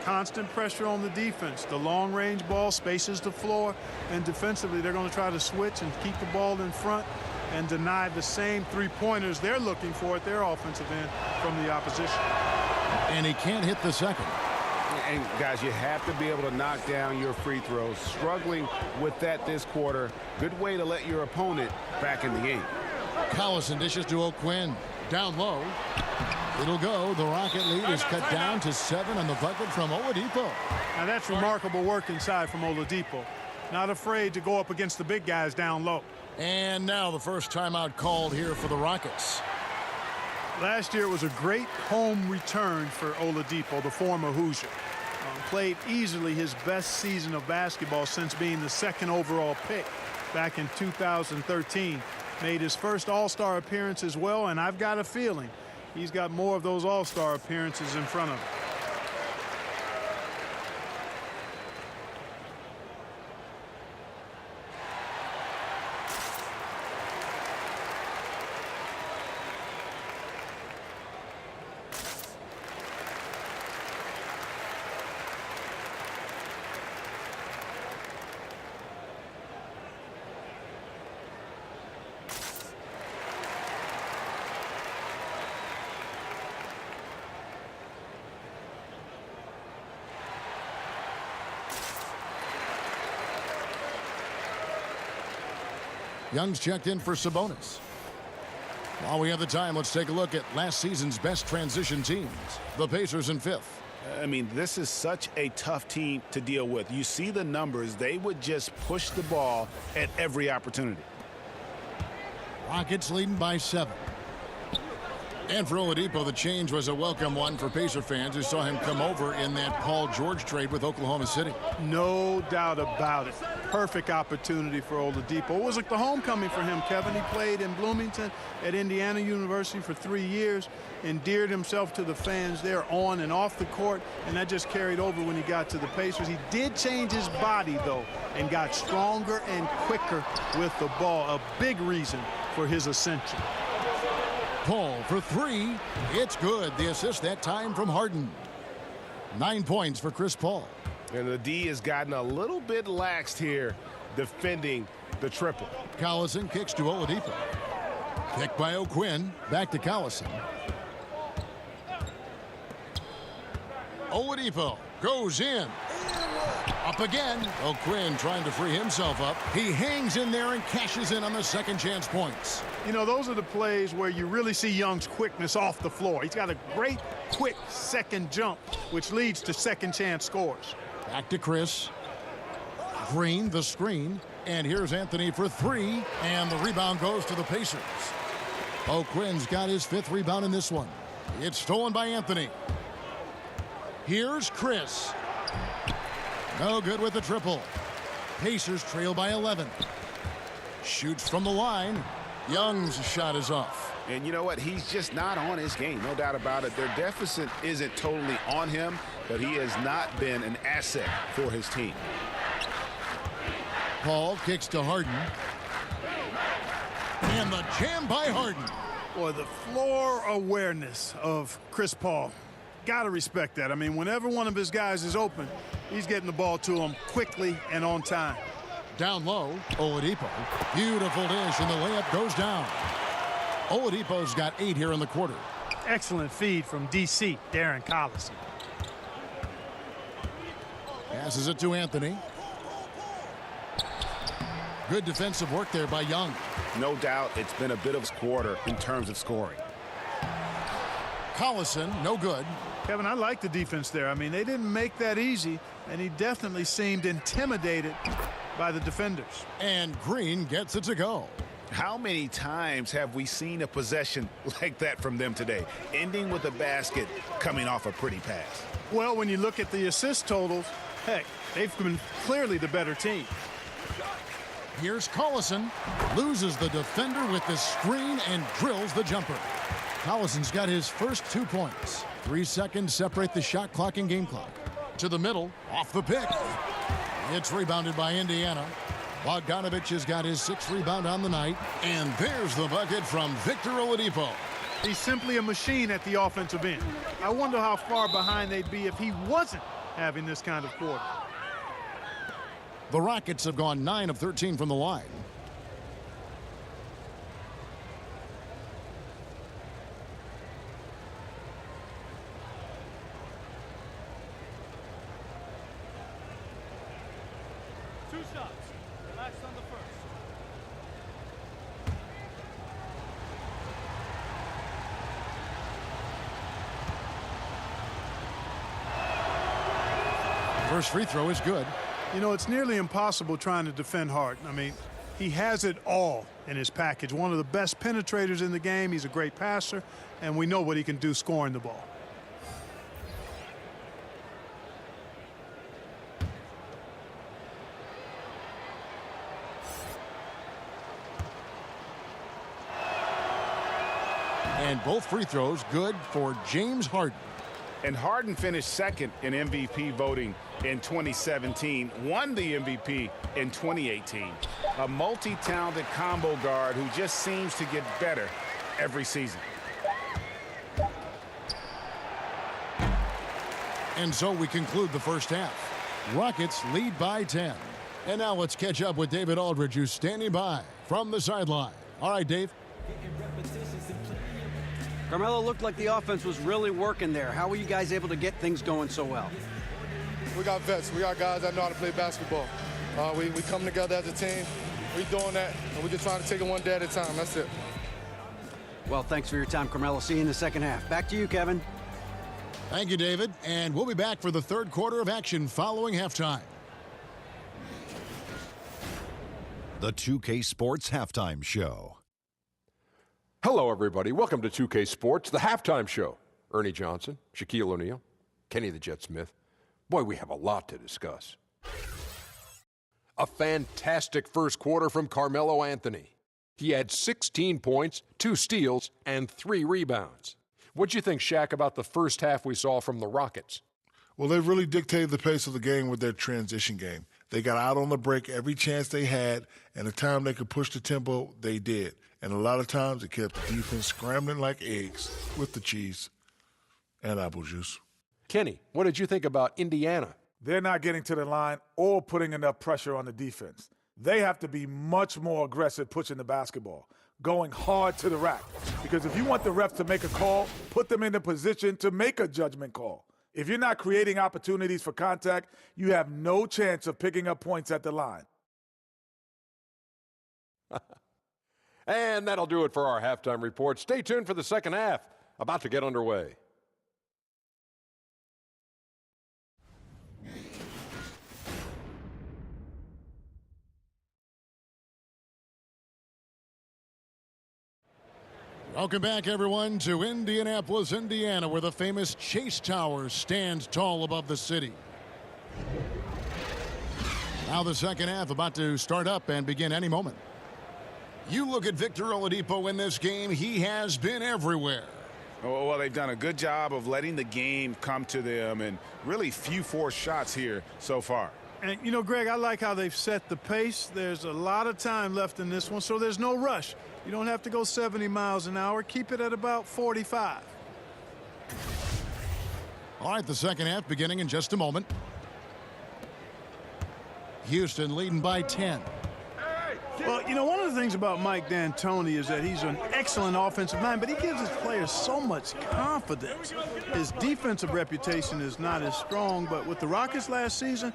Constant pressure on the defense. The long-range ball spaces the floor, and defensively they're going to try to switch and keep the ball in front and deny the same three-pointers they're looking for at their offensive end from the opposition. And he can't hit the second. And, guys, you have to be able to knock down your free throws. Struggling with that this quarter. Good way to let your opponent back in the game. Collison dishes to O'Quinn. Down low. It'll go. The Rocket lead is cut down to 7 on the bucket from Oladipo. Now, that's remarkable work inside from Oladipo. Not afraid to go up against the big guys down low. And now the first timeout called here for the Rockets. Last year was a great home return for Oladipo, the former Hoosier. Played easily his best season of basketball since being the second overall pick back in 2013. Made his first All-Star appearance as well, and I've got a feeling he's got more of those All-Star appearances in front of him. Young's checked in for Sabonis. While we have the time, let's take a look at last season's best transition teams. The Pacers in 5th. I mean, this is such a tough team to deal with. You see the numbers. They would just push the ball at every opportunity. Rockets leading by 7. And for Oladipo, the change was a welcome one for Pacer fans who saw him come over in that Paul George trade with Oklahoma City. No doubt about it. Perfect opportunity for Oladipo. It was like the homecoming for him, Kevin. He played in Bloomington at Indiana University for 3 years, endeared himself to the fans there on and off the court, and that just carried over when he got to the Pacers. He did change his body, though, and got stronger and quicker with the ball, a big reason for his ascension. Paul for 3. It's good. The assist that time from Harden. 9 points for Chris Paul. And the D has gotten a little bit laxed here defending the triple. Collison kicks to Oladipo. Kick by O'Quinn. Back to Collison. Oladipo goes in. Up again. O'Quinn trying to free himself up. He hangs in there and cashes in on the second chance points. You know, those are the plays where you really see Young's quickness off the floor. He's got a great, quick second jump, which leads to second chance scores. Back to Chris. Green, the screen. And here's Anthony for 3. And the rebound goes to the Pacers. O'Quinn's got his 5th rebound in this one. It's stolen by Anthony. Here's Chris. No good with the triple. Pacers trail by 11. Shoots from the line. Young's shot is off. And you know what? He's just not on his game, no doubt about it. Their deficit isn't totally on him, but he has not been an asset for his team. Paul kicks to Harden. And the jam by Harden. Boy, the floor awareness of Chris Paul. Got to respect that. I mean, whenever one of his guys is open, he's getting the ball to him quickly and on time. Down low, Oladipo. Beautiful dish, and the layup goes down. Oladipo's got 8 here in the quarter. Excellent feed from D.C., Darren Collison. Passes it to Anthony. Good defensive work there by Young. No doubt it's been a bit of a quarter in terms of scoring. Collison, no good. Kevin, I like the defense there. I mean, they didn't make that easy, and he definitely seemed intimidated by the defenders. And Green gets it to go. How many times have we seen a possession like that from them today, ending with a basket coming off a pretty pass? Well, when you look at the assist totals, heck, they've been clearly the better team. Here's Collison. Loses the defender with the screen and drills the jumper. Collison's got his first 2 points. 3 seconds separate the shot clock and game clock. To the middle, off the pick. It's rebounded by Indiana. Bogdanovich has got his 6th rebound on the night. And there's the bucket from Victor Oladipo. He's simply a machine at the offensive end. I wonder how far behind they'd be if he wasn't having this kind of quarter. The Rockets have gone 9 of 13 from the line. Two shots. Relax on the first. First free throw is good. You know, it's nearly impossible trying to defend Harden. I mean, he has it all in his package. One of the best penetrators in the game. He's a great passer, and we know what he can do scoring the ball. And both free throws good for James Harden. And Harden finished second in MVP voting in 2017, won the MVP in 2018. A multi-talented combo guard who just seems to get better every season. And so we conclude the first half. Rockets lead by 10. And now let's catch up with David Aldridge, who's standing by from the sideline. All right, Dave. Carmelo, looked like the offense was really working there. How were you guys able to get things going so well? We got vets. We got guys that know how to play basketball. We come together as a team. We're doing that, and we're just trying to take it one day at a time. That's it. Well, thanks for your time, Carmelo. See you in the second half. Back to you, Kevin. Thank you, David. And we'll be back for the third quarter of action following halftime. The 2K Sports Halftime Show. Hello, everybody. Welcome to 2K Sports, the halftime show. Ernie Johnson, Shaquille O'Neal, Kenny the Jet Smith. Boy, we have a lot to discuss. A fantastic first quarter from Carmelo Anthony. He had 16 points, 2 steals, and 3 rebounds. What'd you think, Shaq, about the first half we saw from the Rockets? Well, they really dictated the pace of the game with their transition game. They got out on the break every chance they had, and the time they could push the tempo, they did. And a lot of times it kept the defense scrambling like eggs with the cheese and apple juice. Kenny, what did you think about Indiana? They're not getting to the line or putting enough pressure on the defense. They have to be much more aggressive pushing the basketball, going hard to the rack. Because if you want the refs to make a call, put them in the position to make a judgment call. If you're not creating opportunities for contact, you have no chance of picking up points at the line. And that'll do it for our halftime report. Stay tuned for the second half, about to get underway. Welcome back, everyone, to Indianapolis, Indiana, where the famous Chase Tower stands tall above the city. Now the second half about to start up and begin any moment. You look at Victor Oladipo in this game, he has been everywhere. Well, they've done a good job of letting the game come to them, and really few forced shots here so far. And, you know, Greg, I like how they've set the pace. There's a lot of time left in this one, so there's no rush. You don't have to go 70 miles an hour. Keep it at about 45. All right, the second half beginning in just a moment. Houston leading by 10. Well, you know, one of the things about Mike D'Antoni is that he's an excellent offensive mind, but he gives his players so much confidence. His defensive reputation is not as strong, but with the Rockets last season,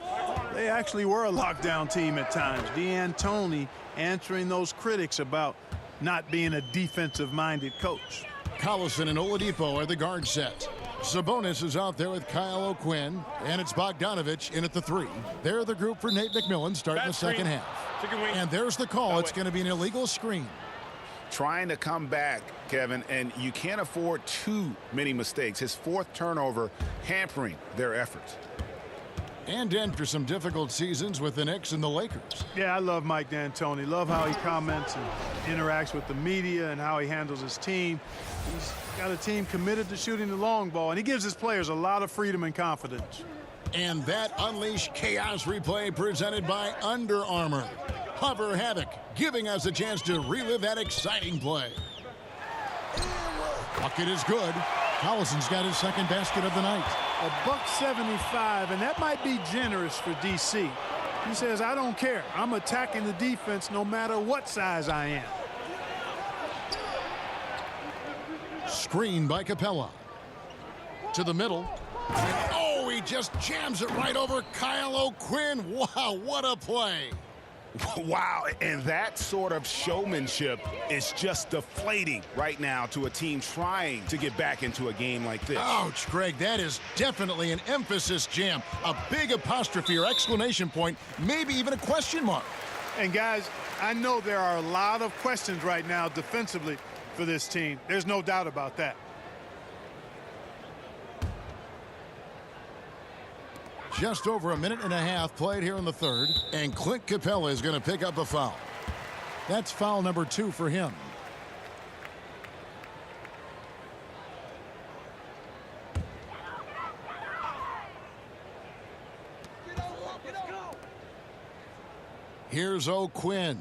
They actually were a lockdown team at times. D'Antoni answering those critics about not being a defensive-minded coach. Collison and Oladipo are the guard set. Sabonis is out there with Kyle O'Quinn, and it's Bogdanovich in at the 3. They're the group for Nate McMillan starting the second half. And there's the call. It's going to be an illegal screen. Trying to come back, Kevin, and you can't afford too many mistakes. His 4th turnover hampering their efforts. And after some difficult seasons with the Knicks and the Lakers. Yeah, I love Mike D'Antoni. Love how he comments and interacts with the media and how he handles his team. He's got a team committed to shooting the long ball, and he gives his players a lot of freedom and confidence. And that Unleash Chaos replay presented by Under Armour. Hover Havoc, giving us a chance to relive that exciting play. Bucket is good. Collison's got his 2nd basket of the night. $175, and that might be generous for DC. He says, I don't care. I'm attacking the defense no matter what size I am. Screen by Capella. To the middle. And, oh, he just jams it right over Kyle O'Quinn. Wow, what a play. Wow, and that sort of showmanship is just deflating right now to a team trying to get back into a game like this. Ouch, Greg, that is definitely an emphasis jam. A big apostrophe or exclamation point, maybe even a question mark. And guys, I know there are a lot of questions right now defensively for this team. There's no doubt about that. Just over a minute and a half played here in the 3rd, and Clint Capella is going to pick up a foul. That's foul number 2 for him. Here's O'Quinn.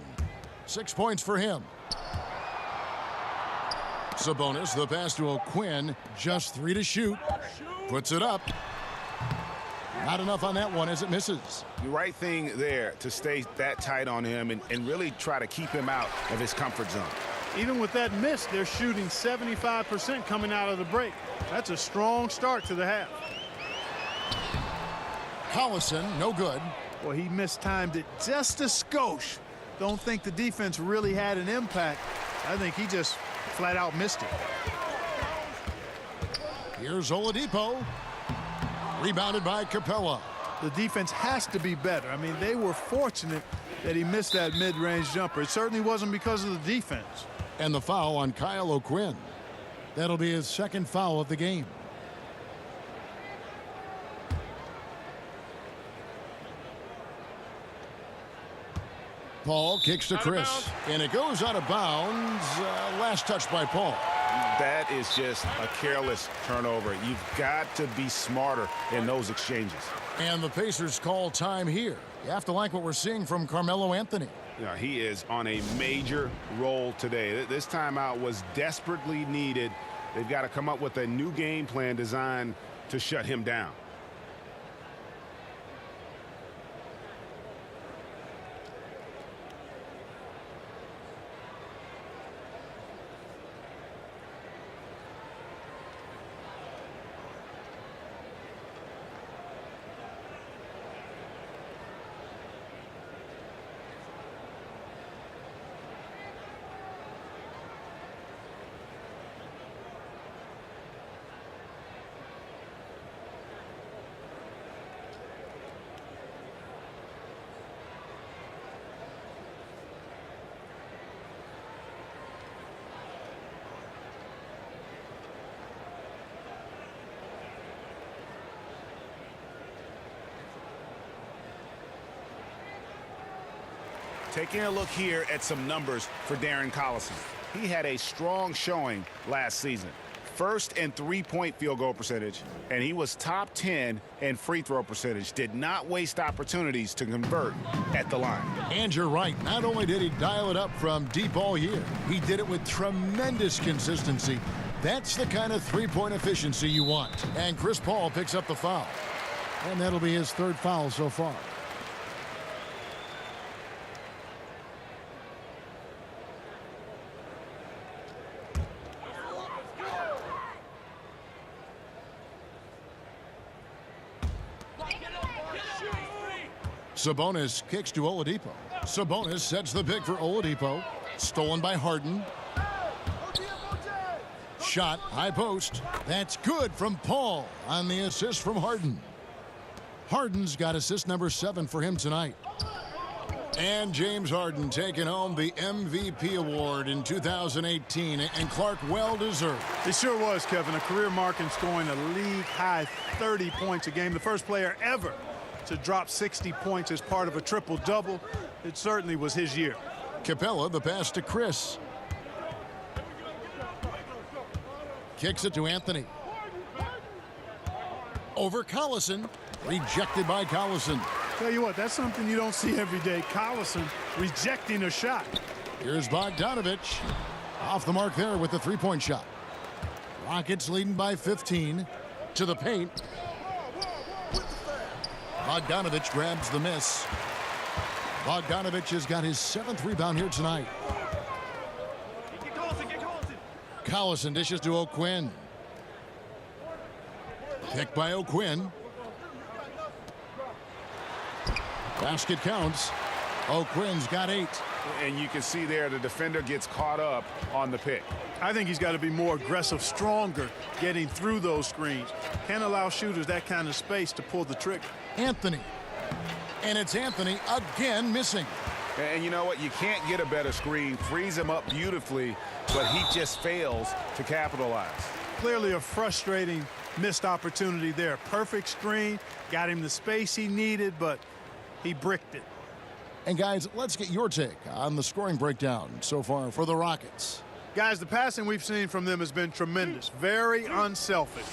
6 points for him. Sabonis, the pass to O'Quinn, just 3 to shoot. Puts it up. Not enough on that one as it misses. The right thing there to stay that tight on him and really try to keep him out of his comfort zone. Even with that miss, they're shooting 75% coming out of the break. That's a strong start to the half. Collison, no good. Well, he mistimed it just a skosh. Don't think the defense really had an impact. I think he just flat out missed it. Here's Oladipo. Rebounded by Capella. The defense has to be better. I mean, they were fortunate that he missed that mid-range jumper. It certainly wasn't because of the defense. And the foul on Kyle O'Quinn. That'll be his 2nd foul of the game. Paul kicks to Chris, and it goes out of bounds. Last touch by Paul. That is just a careless turnover. You've got to be smarter in those exchanges. And the Pacers call time here. You have to like what we're seeing from Carmelo Anthony. Yeah, he is on a major role today. This timeout was desperately needed. They've got to come up with a new game plan designed to shut him down. Taking a look here at some numbers for Darren Collison. He had a strong showing last season. First in three-point field goal percentage, and he was top 10 in free throw percentage. Did not waste opportunities to convert at the line. And you're right. Not only did he dial it up from deep all year, he did it with tremendous consistency. That's the kind of three-point efficiency you want. And Chris Paul picks up the foul. And that'll be his 3rd foul so far. Sabonis kicks to Oladipo. Sabonis sets the pick for Oladipo. Stolen by Harden. Shot, high post. That's good from Paul on the assist from Harden. Harden's got assist number 7 for him tonight. And James Harden taking home the MVP award in 2018. And Clark, well deserved. It sure was, Kevin. A career mark in scoring a league-high 30 points a game. The first player ever to drop 60 points as part of a triple-double. It certainly was his year. Capella, the pass to Chris. Kicks it to Anthony. Over Collison. Rejected by Collison. Tell you what, that's something you don't see every day. Collison rejecting a shot. Here's Bogdanovich. Off the mark there with the three-point shot. Rockets leading by 15. To the paint. Bogdanovich grabs the miss. Bogdanovich has got his 7th rebound here tonight. Collison dishes to O'Quinn. Picked by O'Quinn. Basket counts. O'Quinn's got 8. And you can see there the defender gets caught up on the pick. I think he's got to be more aggressive, stronger, getting through those screens. Can't allow shooters that kind of space to pull the trigger. Anthony. And it's Anthony again missing. And you know what? You can't get a better screen. Frees him up beautifully, but he just fails to capitalize. Clearly a frustrating missed opportunity there. Perfect screen, got him the space he needed, but he bricked it. And guys, let's get your take on the scoring breakdown so far for the Rockets. Guys, the passing we've seen from them has been tremendous. Very unselfish.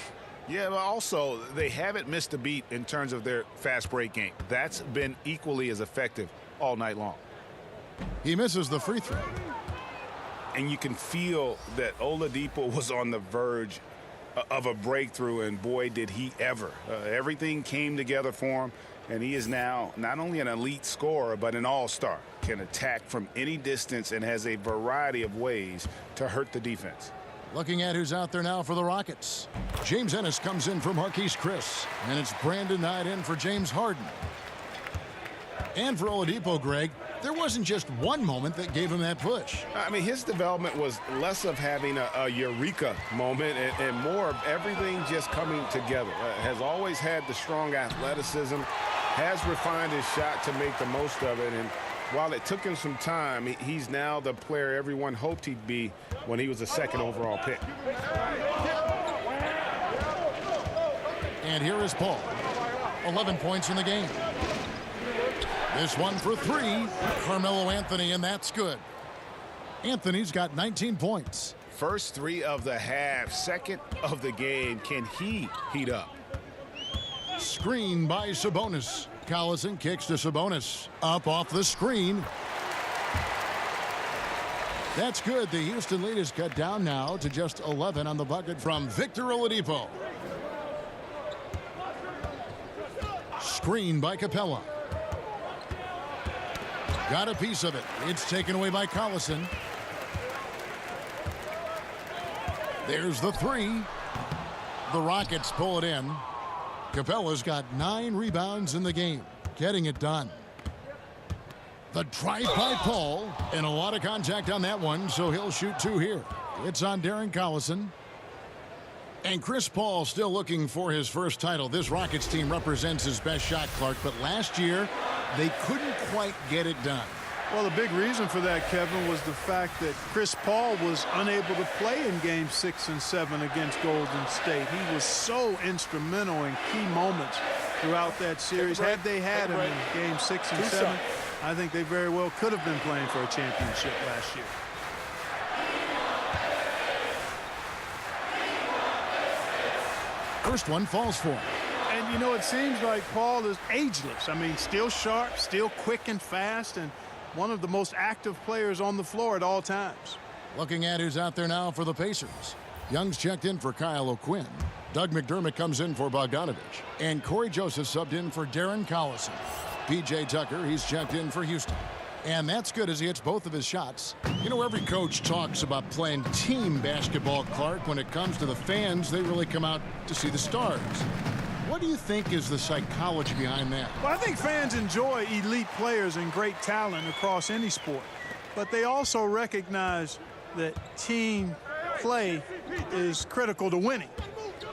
Yeah, but also they haven't missed a beat in terms of their fast break game. That's been equally as effective all night long. He misses the free throw. And you can feel that Oladipo was on the verge of a breakthrough, and boy, did he ever. Everything came together for him, and he is now not only an elite scorer, but an all-star. Can attack from any distance and has a variety of ways to hurt the defense. Looking at who's out there now for the Rockets. James Ennis comes in for Marquise Chris, and it's Brandon Knight in for James Harden. And for Oladipo, Greg, there wasn't just one moment that gave him that push. I mean, his development was less of having a eureka moment and more of everything just coming together. Has always had the strong athleticism, has refined his shot to make the most of it. And while it took him some time, he's now the player everyone hoped he'd be when he was a second overall pick. And here is Paul. 11 points in the game. This one for 3. Carmelo Anthony, and that's good. Anthony's got 19 points. First 3 of the half, second of the game. Can he heat up? Screen by Sabonis. Collison kicks to Sabonis. Up off the screen. That's good. The Houston lead is cut down now to just 11 on the bucket from Victor Oladipo. Screen by Capella. Got a piece of it. It's taken away by Collison. There's the 3. The Rockets pull it in. Capella's got 9 rebounds in the game, getting it done. The drive by Paul, and a lot of contact on that one, so he'll shoot 2 here. It's on Darren Collison. And Chris Paul still looking for his first title. This Rockets team represents his best shot, Clark, but last year they couldn't quite get it done. Well, the big reason for that, Kevin, was the fact that Chris Paul was unable to play in Game 6 and 7 against Golden State. He was so instrumental in key moments throughout that series. Had they had him in Game 6 and 7, I think they very well could have been playing for a championship last year. First one falls for him. And, you know, it seems like Paul is ageless. I mean, still sharp, still quick and fast, and one of the most active players on the floor at all times. Looking at who's out there now for the Pacers. Young's checked in for Kyle O'Quinn. Doug McDermott comes in for Bogdanovich. And Corey Joseph subbed in for Darren Collison. P.J. Tucker, he's checked in for Houston. And that's good as he hits both of his shots. You know, every coach talks about playing team basketball, Clark. When it comes to the fans, they really come out to see the stars. What do you think is the psychology behind that? Well, I think fans enjoy elite players and great talent across any sport, but they also recognize that team play is critical to winning.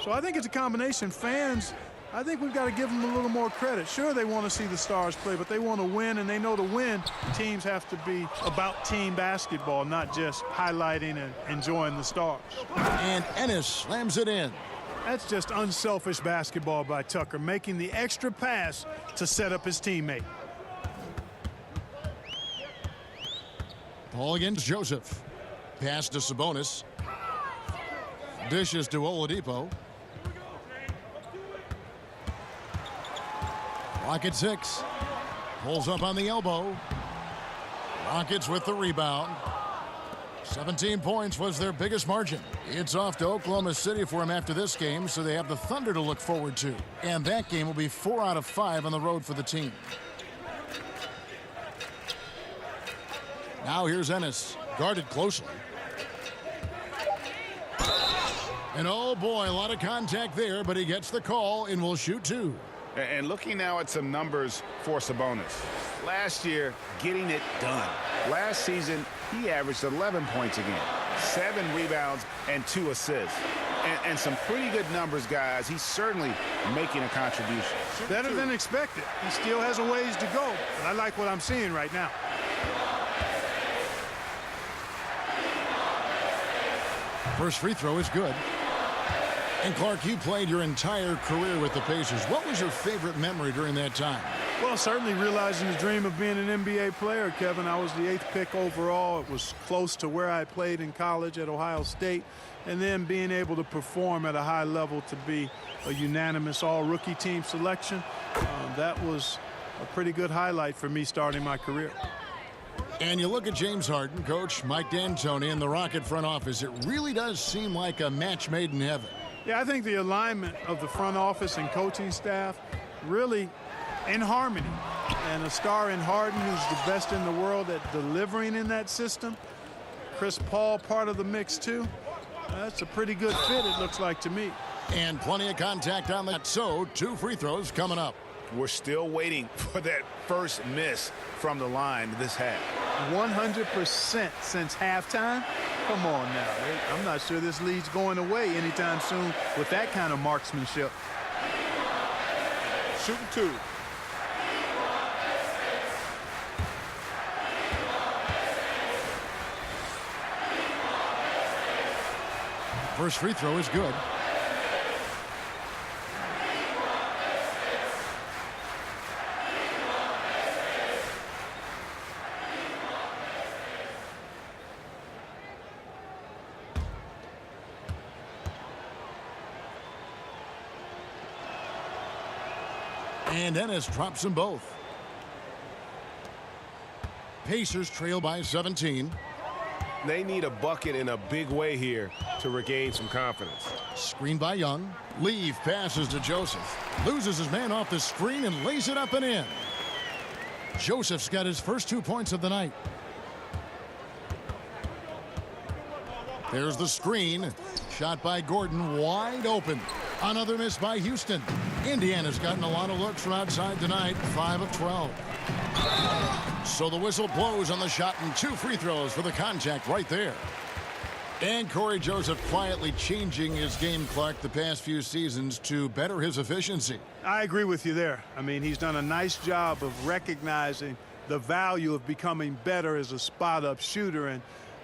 So I think it's a combination. Fans, I think we've got to give them a little more credit. Sure, they want to see the stars play, but they want to win, and they know to win, teams have to be about team basketball, not just highlighting and enjoying the stars. And Ennis slams it in. That's just unselfish basketball by Tucker, making the extra pass to set up his teammate. Ball against Joseph. Pass to Sabonis. Dishes to Oladipo. Rockets 6. Pulls up on the elbow. Rockets with the rebound. 17 points was their biggest margin. It's off to Oklahoma City for him after this game, so they have the Thunder to look forward to. And that game will be 4 out of 5 on the road for the team. Now here's Ennis, guarded closely. And oh boy, a lot of contact there, but he gets the call and will shoot 2. And looking now at some numbers for Sabonis. Last year, getting it done. Last season, he averaged 11 points a game, 7 rebounds, and 2 assists. And some pretty good numbers, guys. He's certainly making a contribution. Better than expected. He still has a ways to go, but I like what I'm seeing right now. First free throw is good. And Clark, you played your entire career with the Pacers. What was your favorite memory during that time? Well, certainly realizing the dream of being an NBA player, Kevin. I was the 8th pick overall. It was close to where I played in college at Ohio State. And then being able to perform at a high level to be a unanimous all-rookie team selection, that was a pretty good highlight for me starting my career. And you look at James Harden, Coach Mike D'Antoni, and the Rocket front office. It really does seem like a match made in heaven. Yeah, I think the alignment of the front office and coaching staff really in harmony. And a star in Harden, who's the best in the world at delivering in that system. Chris Paul part of the mix too. That's a pretty good fit, it looks like to me. And plenty of contact on that. So 2 free throws coming up. We're still waiting for that first miss from the line this half. 100% since halftime. Come on now. I'm not sure this lead's going away anytime soon with that kind of marksmanship. Shooting 2. First free throw is good. And Ennis drops them both. Pacers trail by 17. They need a bucket in a big way here to regain some confidence. Screen by Young. Leave passes to Joseph. Loses his man off the screen and lays it up and in. Joseph's got his first 2 points of the night. There's the screen. Shot by Gordon, wide open. Another miss by Houston. Indiana's gotten a lot of looks from outside tonight, 5 of 12. So the whistle blows on the shot and 2 free throws for the contact right there. And Corey Joseph quietly changing his game, Clark, the past few seasons to better his efficiency. I agree with you there. I mean, he's done a nice job of recognizing the value of becoming better as a spot-up shooter. And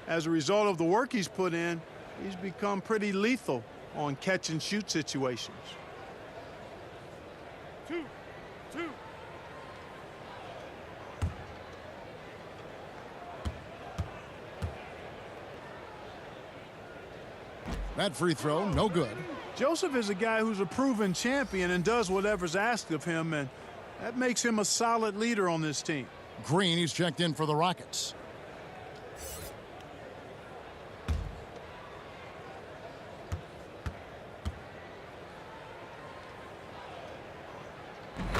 as a result of the work he's put in, he's become pretty lethal on catch-and-shoot situations. 2. That free throw, no good. Joseph is a guy who's a proven champion and does whatever's asked of him, and that makes him a solid leader on this team. Green, he's checked in for the Rockets.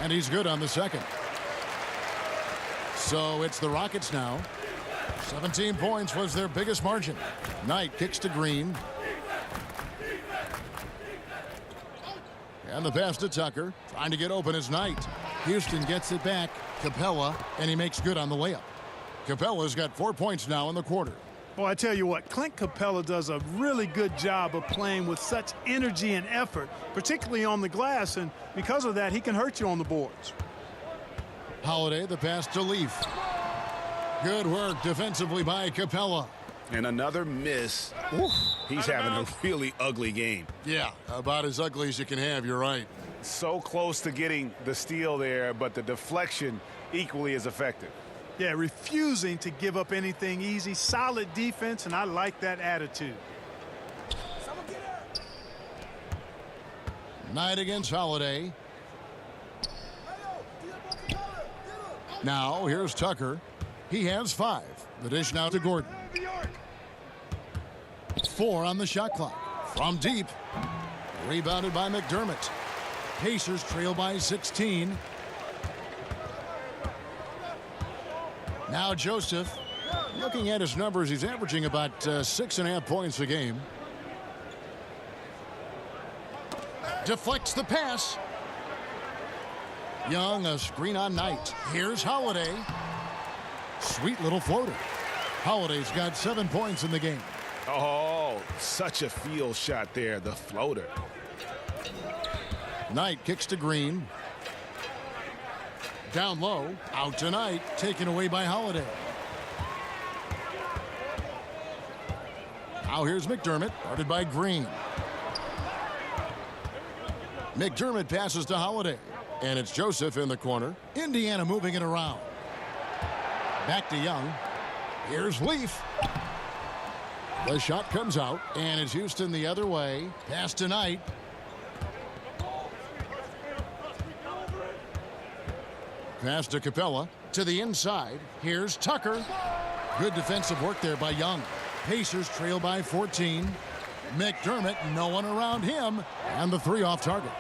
And he's good on the second. So it's the Rockets now. 17 points was their biggest margin. Knight kicks to Green. And the pass to Tucker. Trying to get open is Knight. Houston gets it back. Capella, and he makes good on the layup. Capella's got 4 points now in the quarter. Well, I tell you what, Clint Capella does a really good job of playing with such energy and effort, particularly on the glass, and because of that, he can hurt you on the boards. Holiday, the pass to Leaf. Good work defensively by Capella. And another miss. Oof. He's having a really ugly game. Yeah, about as ugly as you can have, you're right. So close to getting the steal there, but the deflection equally as effective. Yeah, refusing to give up anything easy. Solid defense, and I like that attitude. Knight against Holiday. Now, here's Tucker. He has 5. The dish now to Gordon. 4 on the shot clock. From deep. Rebounded by McDermott. Pacers trail by 16. Now Joseph. Looking at his numbers, he's averaging about 6.5 points a game. Deflects the pass. Young, a screen on Knight. Here's Holiday. Sweet little floater. Holiday's got 7 points in the game. Oh, such a field shot there, the floater. Knight kicks to Green. Down low, out to Knight, taken away by Holiday. Now here's McDermott, guarded by Green. McDermott passes to Holiday, and it's Joseph in the corner. Indiana moving it around. Back to Young. Here's Leaf. The shot comes out, and it's Houston the other way. Pass to Knight. Pass to Capella. To the inside. Here's Tucker. Good defensive work there by Young. Pacers trail by 14. McDermott, no one around him. And the 3 off target.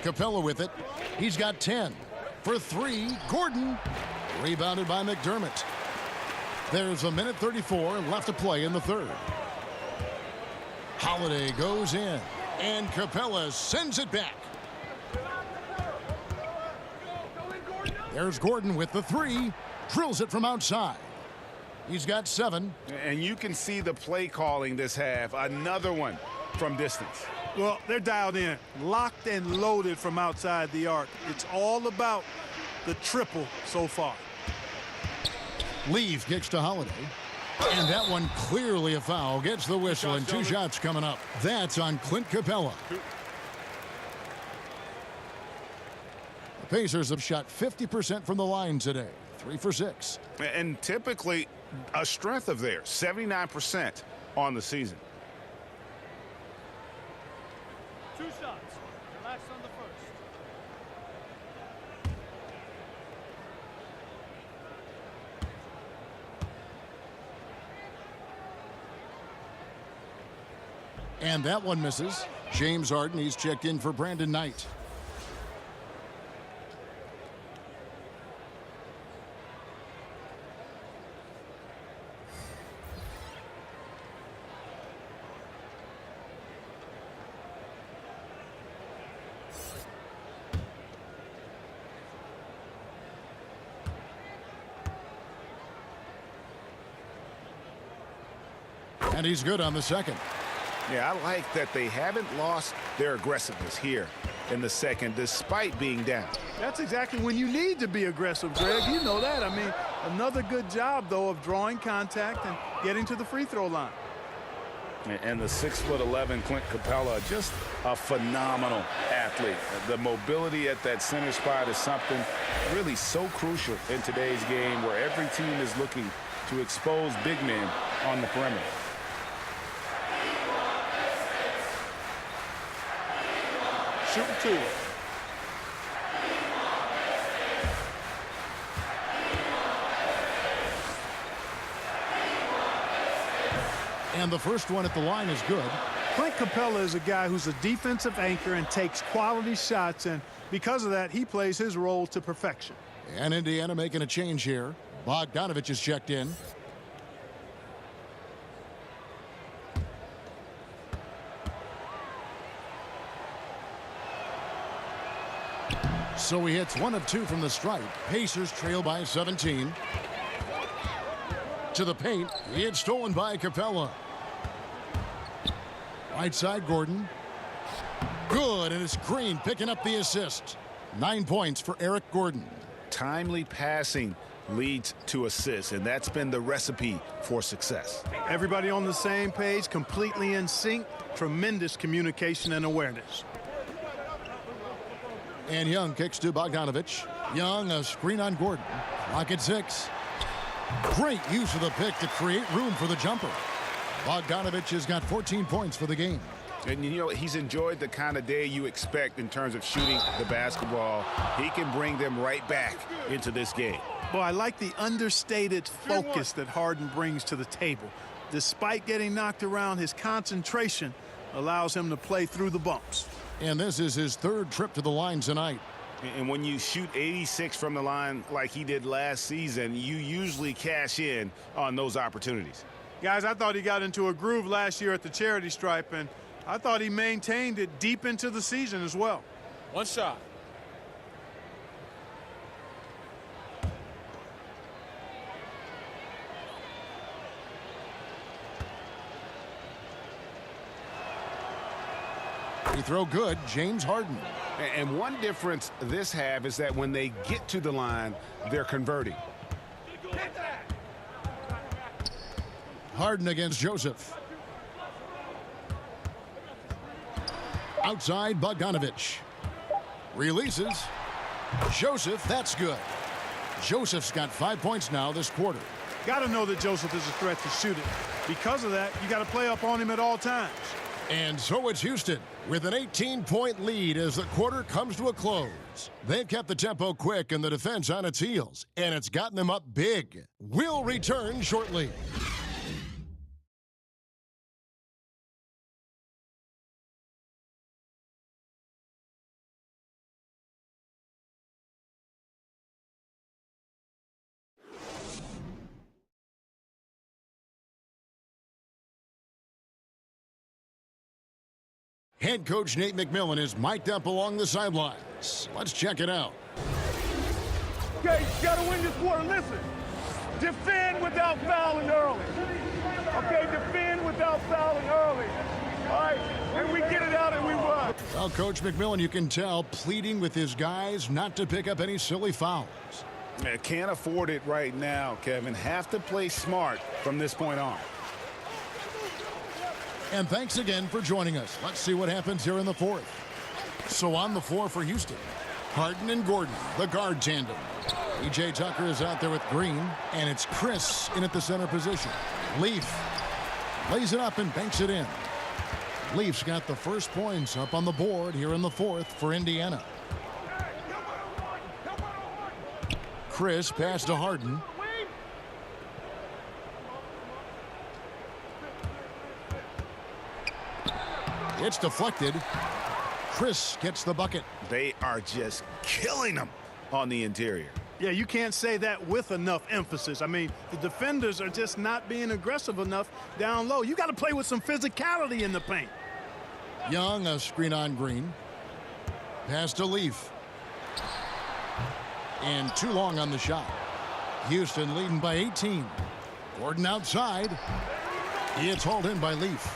Capella with it. He's got 10. For 3, Gordon. Rebounded by McDermott. There's a minute 34 left to play in the third. Holiday goes in, and Capella sends it back. There's Gordon with the 3. Drills it from outside. He's got 7. And you can see the play calling this half. Another one from distance. Well, they're dialed in, locked and loaded from outside the arc. It's all about the triple so far. Leaf kicks to Holiday. And that one clearly a foul. Gets the whistle, and 2 shots coming up. That's on Clint Capella. The Pacers have shot 50% from the line today. 3 for 6. And typically a strength of theirs. 79% on the season. 2 shots. Relax on the first. And that one misses. James Harden, he's checked in for Brandon Knight. And he's good on the second. Yeah, I like that they haven't lost their aggressiveness here in the second, despite being down. That's exactly when you need to be aggressive, Greg. You know that. I mean, another good job, though, of drawing contact and getting to the free throw line. And the 6'11" Clint Capella, just a phenomenal athlete. The mobility at that center spot is something really so crucial in today's game, where every team is looking to expose big men on the perimeter. Shooting 2. And the first one at the line is good. Clint Capella is a guy who's a defensive anchor and takes quality shots, and because of that, he plays his role to perfection. And Indiana making a change here. Bogdanovich is checked in. So he hits 1 of 2 from the stripe. Pacers trail by 17. To the paint. It's stolen by Capella. Right side, Gordon. Good, and it's Green picking up the assist. 9 points for Eric Gordon. Timely passing leads to assists, and that's been the recipe for success. Everybody on the same page, completely in sync. Tremendous communication and awareness. And Young kicks to Bogdanovich. Young, a screen on Gordon. Clock at 6. Great use of the pick to create room for the jumper. Bogdanovich has got 14 points for the game. And, you know, he's enjoyed the kind of day you expect in terms of shooting the basketball. He can bring them right back into this game. Well, I like the understated focus that Harden brings to the table. Despite getting knocked around, his concentration allows him to play through the bumps. And this is his 3rd trip to the line tonight. And when you shoot 86 from the line like he did last season, you usually cash in on those opportunities. Guys, I thought he got into a groove last year at the charity stripe, and I thought he maintained it deep into the season as well. One shot. Free throw good, James Harden. And one difference this half is that when they get to the line, they're converting. Harden against Joseph. Outside, Bogdanovich. Releases. Joseph, that's good. Joseph's got 5 points now this quarter. Got to know that Joseph is a threat to shoot it. Because of that, you got to play up on him at all times. And so it's Houston with an 18-point lead as the quarter comes to a close. They've kept the tempo quick and the defense on its heels, and it's gotten them up big. We'll return shortly. Head coach Nate McMillan is mic'd up along the sidelines. Let's check it out. Okay, you got to win this quarter. Listen, defend without fouling early. Okay, defend without fouling early. All right, and we get it out and we run. Well, Coach McMillan, you can tell, pleading with his guys not to pick up any silly fouls. Can't afford it right now, Kevin. Have to play smart from this point on. And thanks again for joining us. Let's see what happens here in the 4th. So on the floor for Houston, Harden and Gordon, the guard tandem. E.J. Tucker is out there with Green, and it's Chris in at the center position. Leaf lays it up and banks it in. Leaf's got the first points up on the board here in the 4th for Indiana. Chris pass to Harden. It's deflected. Chris gets the bucket. They are just killing them on the interior. Yeah, you can't say that with enough emphasis. I mean, the defenders are just not being aggressive enough down low. You got to play with some physicality in the paint. Young, a screen on Green. Pass to Leaf. And too long on the shot. Houston leading by 18. Gordon outside. It's hauled in by Leaf.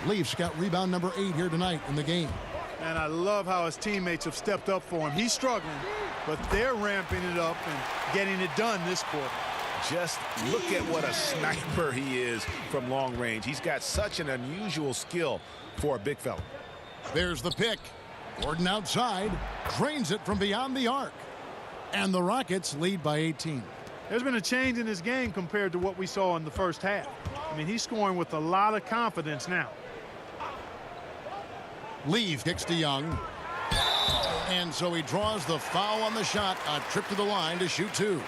Leaf's got rebound number 8 here tonight in the game. And I love how his teammates have stepped up for him. He's struggling, but they're ramping it up and getting it done this quarter. Just look at what a sniper he is from long range. He's got such an unusual skill for a big fella. There's the pick. Gordon outside, drains it from beyond the arc. And the Rockets lead by 18. There's been a change in his game compared to what we saw in the first half. I mean, he's scoring with a lot of confidence now. Leaf kicks to Young. And so he draws the foul on the shot. A trip to the line to shoot 2.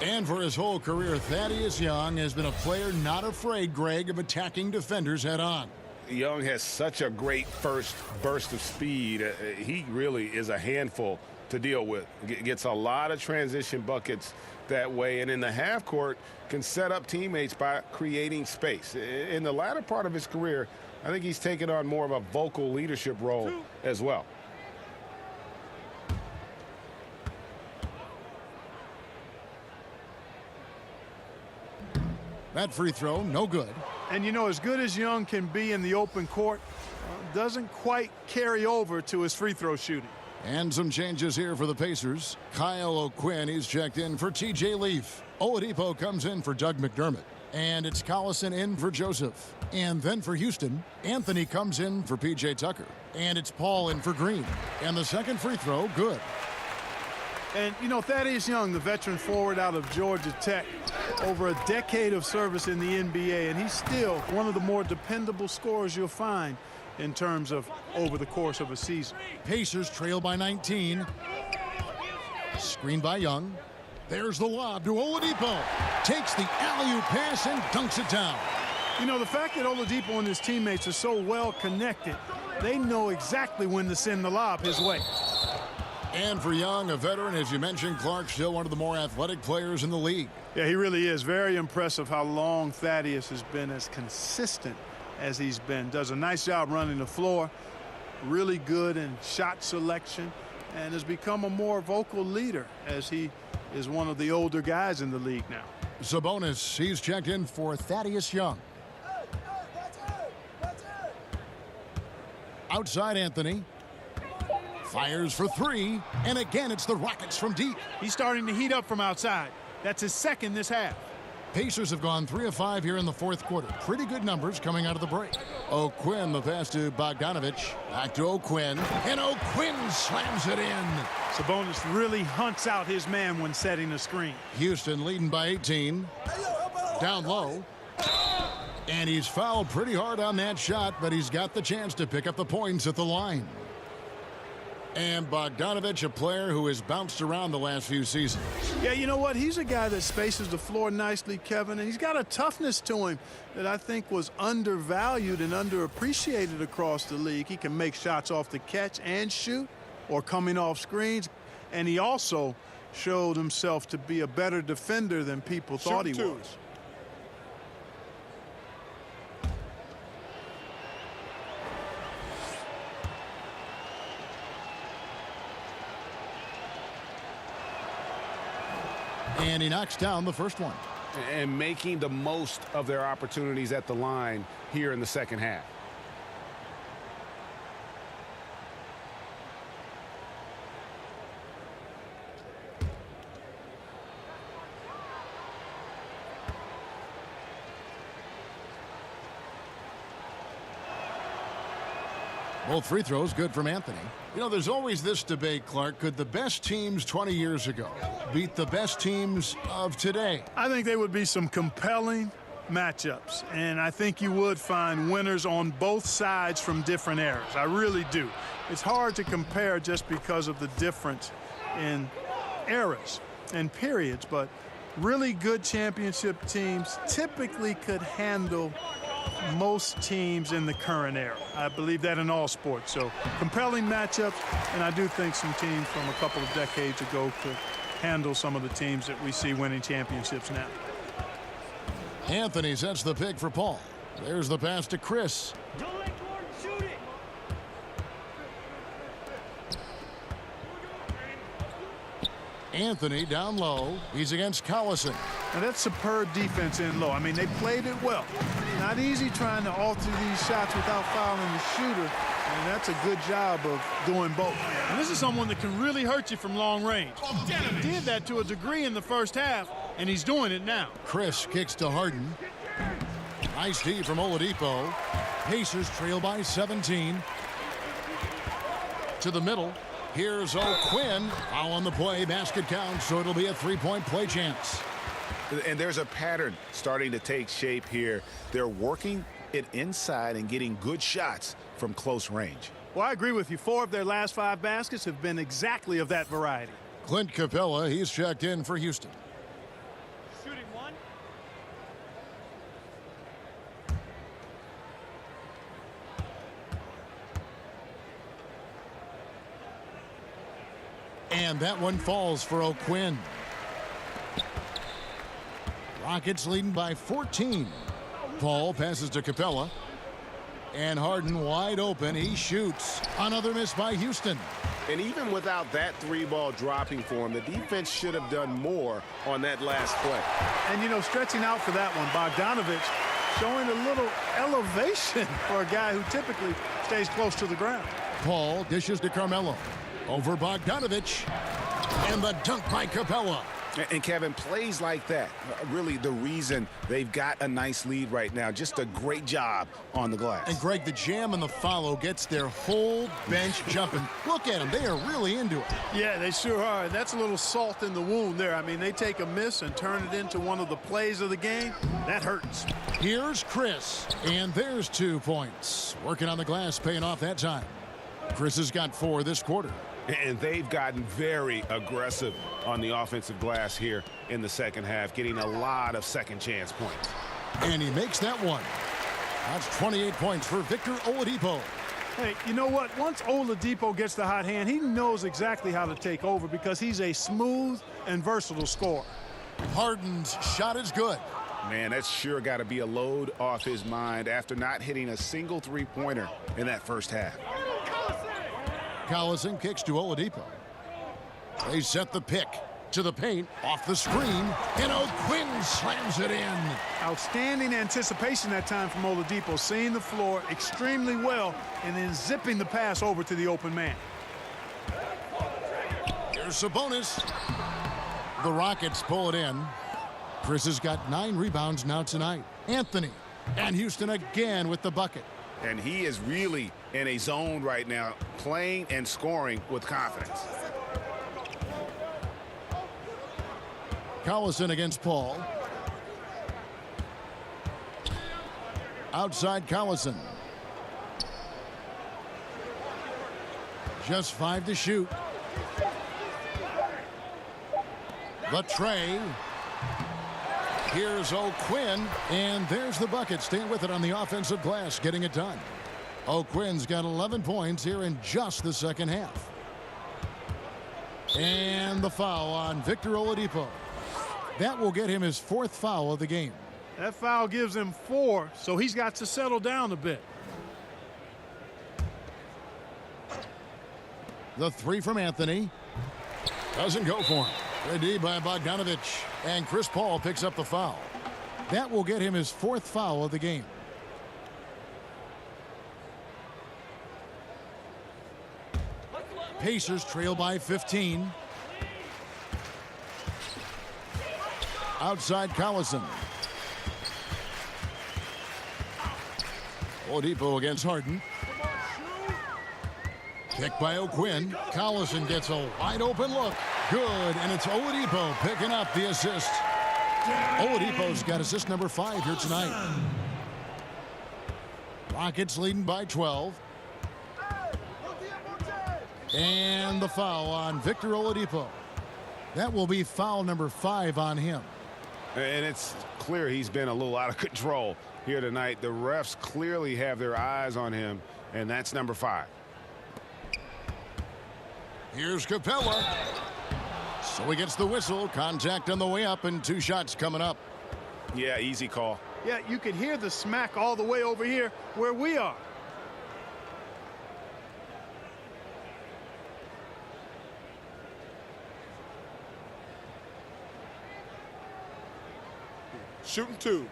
And for his whole career, Thaddeus Young has been a player not afraid, Greg, of attacking defenders head on. Young has such a great first burst of speed. He really is a handful to deal with. Gets a lot of transition buckets that way, and in the half court can set up teammates by creating space. In the latter part of his career, I think he's taken on more of a vocal leadership role as well. That free throw, no good. And, you know, as good as Young can be in the open court, doesn't quite carry over to his free throw shooting. And some changes here for the Pacers. Kyle O'Quinn, he's checked in for TJ Leaf. Oladipo comes in for Doug McDermott. And it's Collison in for Joseph. And then for Houston, Anthony comes in for P.J. Tucker. And it's Paul in for Green. And the second free throw, good. And, you know, Thaddeus Young, the veteran forward out of Georgia Tech, over a decade of service in the NBA, and he's still one of the more dependable scorers you'll find in terms of over the course of a season. Pacers trail by 19. Screen by Young. There's the lob to Oladipo. Takes the alley-oop pass and dunks it down. You know, the fact that Oladipo and his teammates are so well connected, they know exactly when to send the lob his way. And for Young, a veteran, as you mentioned, Clark, still one of the more athletic players in the league. Yeah, he really is. Very impressive how long Thaddeus has been as consistent as he's been. Does a nice job running the floor. Really good in shot selection. And has become a more vocal leader as he is one of the older guys in the league now. Sabonis, he's checked in for Thaddeus Young. Outside Anthony. Fires for three. And again, it's the Rockets from deep. He's starting to heat up from outside. That's his second this half. Pacers have gone 3 of 5 here in the fourth quarter. Pretty good numbers coming out of the break. O'Quinn, the pass to Bogdanovich. Back to O'Quinn. And O'Quinn slams it in. Sabonis really hunts out his man when setting a screen. Houston leading by 18. Down low. And he's fouled pretty hard on that shot, but he's got the chance to pick up the points at the line. And Bogdanovich, a player who has bounced around the last few seasons. Yeah, you know what? He's a guy that spaces the floor nicely, Kevin, and he's got a toughness to him that I think was undervalued and underappreciated across the league. He can make shots off the catch and shoot or coming off screens, and he also showed himself to be a better defender than people thought he was. And he knocks down the first one. And making the most of their opportunities at the line here in the second half. Both free throws good from Anthony. You know, there's always this debate, Clark. Could the best teams 20 years ago beat the best teams of today? I think there would be some compelling matchups, and I think you would find winners on both sides from different eras. I really do. It's hard to compare just because of the difference in eras and periods, but really good championship teams typically could handle most teams in the current era. I believe that in all sports. So compelling matchups, and I do think some teams from a couple of decades ago could handle some of the teams that we see winning championships now. Anthony sets the pick for Paul. There's the pass to Chris. Don't let Gordon shoot it. Anthony down low. He's against Collison. Now that's superb defense in low. I mean, they played it well. Not easy trying to alter these shots without fouling the shooter, and that's a good job of doing both. And this is someone that can really hurt you from long range. He did that to a degree in the first half, and he's doing it now. Chris kicks to Harden. Nice D from Oladipo. Pacers trail by 17. To the middle. Here's O'Quinn. Foul on the play. Basket counts, so it'll be a three-point play chance. And there's a pattern starting to take shape here. They're working it inside and getting good shots from close range. Well, I agree with you. 4 of their last 5 baskets have been exactly of that variety. Clint Capella, he's checked in for Houston. Shooting one. And that one falls for O'Quinn. Rockets leading by 14. Paul passes to Capella. And Harden wide open. He shoots. Another miss by Houston. And even without that three-ball dropping for him, the defense should have done more on that last play. And, you know, stretching out for that one, Bogdanovich showing a little elevation for a guy who typically stays close to the ground. Paul dishes to Carmelo. Over Bogdanovich. And the dunk by Capella. And Kevin, plays like that, really the reason they've got a nice lead right now. Just a great job on the glass. And Greg, the jam and the follow gets their whole bench jumping. Look at them. They are really into it. Yeah, they sure are. That's a little salt in the wound there. I mean, they take a miss and turn it into one of the plays of the game. That hurts. Here's Chris. And there's 2 points. Working on the glass, paying off that time. Chris has got 4 this quarter. And they've gotten very aggressive on the offensive glass here in the second half, getting a lot of second chance points. And he makes that one. That's 28 points for Victor Oladipo. Hey, you know what? Once Oladipo gets the hot hand, he knows exactly how to take over because he's a smooth and versatile scorer. Harden's shot is good. Man, that's sure got to be a load off his mind after not hitting a single three-pointer in that first half. Collison kicks to Oladipo. They set the pick to the paint, off the screen, and O'Quinn slams it in. Outstanding anticipation that time from Oladipo, seeing the floor extremely well and then zipping the pass over to the open man. Here's Sabonis. The Rockets pull it in. Chris has got 9 rebounds now tonight. Anthony and Houston again with the bucket. And he is really in a zone right now, playing and scoring with confidence. Collison against Paul. Outside Collison. Just 5 to shoot. The tray. Here's O'Quinn, and there's the bucket. Staying with it on the offensive glass, getting it done. O'Quinn's got 11 points here in just the second half. And the foul on Victor Oladipo. That will get him his 4th foul of the game. That foul gives him 4, so he's got to settle down a bit. The 3 from Anthony. Doesn't go for him. Good D by Bogdanovich. And Chris Paul picks up the foul. That will get him his 4th foul of the game. Pacers trail by 15. Outside Collison. Oladipo against Harden. Kick by O'Quinn. Collison gets a wide open look. Good, and it's Oladipo picking up the assist. Oladipo's got assist number 5 here tonight. Rockets leading by 12. And the foul on Victor Oladipo. That will be foul number 5 on him. And it's clear he's been a little out of control here tonight. The refs clearly have their eyes on him, and that's number 5. Here's Capella. So he gets the whistle. Contact on the way up, and 2 shots coming up. Yeah, easy call. Yeah, you can hear the smack all the way over here where we are. Shooting 2.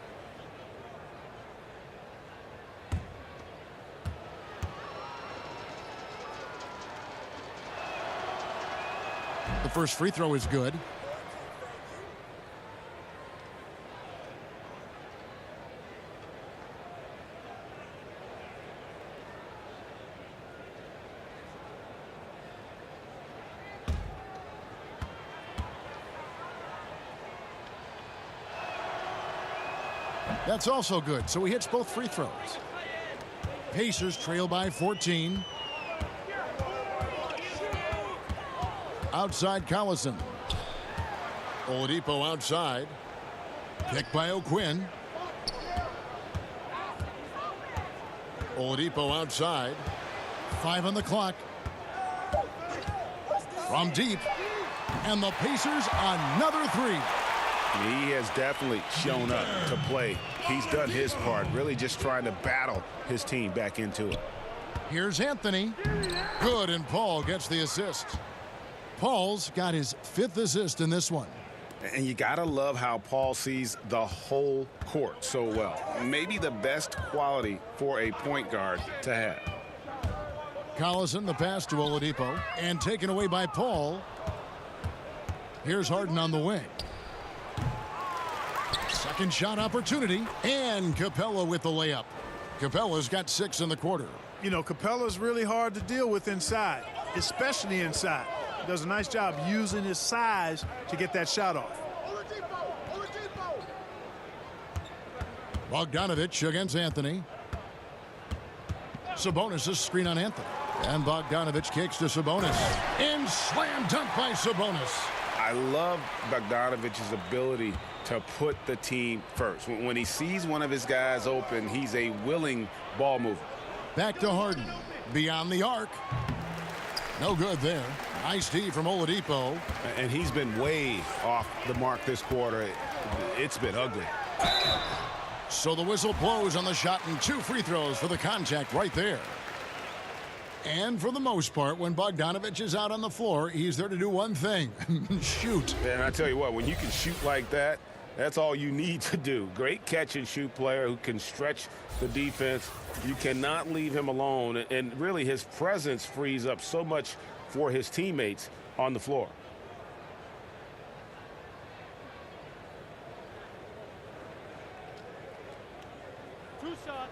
The first free throw is good. That's also good, so he hits both free throws. Pacers trail by 14. Outside Collison. Oladipo outside. Pick by O'Quinn. Oladipo outside. 5 on the clock. From deep. And the Pacers another 3. He has definitely shown up to play. He's done his part, really just trying to battle his team back into it. Here's Anthony. Good, and Paul gets the assist. Paul's got his 5th assist in this one. And you got to love how Paul sees the whole court so well. Maybe the best quality for a point guard to have. Collison, the pass to Oladipo, and taken away by Paul. Here's Harden on the wing. Second shot opportunity, and Capella with the layup. Capella's got 6 in the quarter. You know, Capella's really hard to deal with inside, especially inside. Does a nice job using his size to get that shot off. Bogdanovich against Anthony. Sabonis' screen on Anthony. And Bogdanovich kicks to Sabonis. And slam dunk by Sabonis. I love Bogdanovich's ability to put the team first. When he sees one of his guys open, he's a willing ball mover. Back to Harden. Beyond the arc. No good there. Nice D from Oladipo. And he's been way off the mark this quarter. It's been ugly. So the whistle blows on the shot, and 2 free throws for the contact right there. And for the most part, when Bogdanovich is out on the floor, he's there to do one thing, shoot. And I tell you what, when you can shoot like that, that's all you need to do. Great catch and shoot player who can stretch the defense. You cannot leave him alone. And really, his presence frees up so much for his teammates on the floor. Two shots.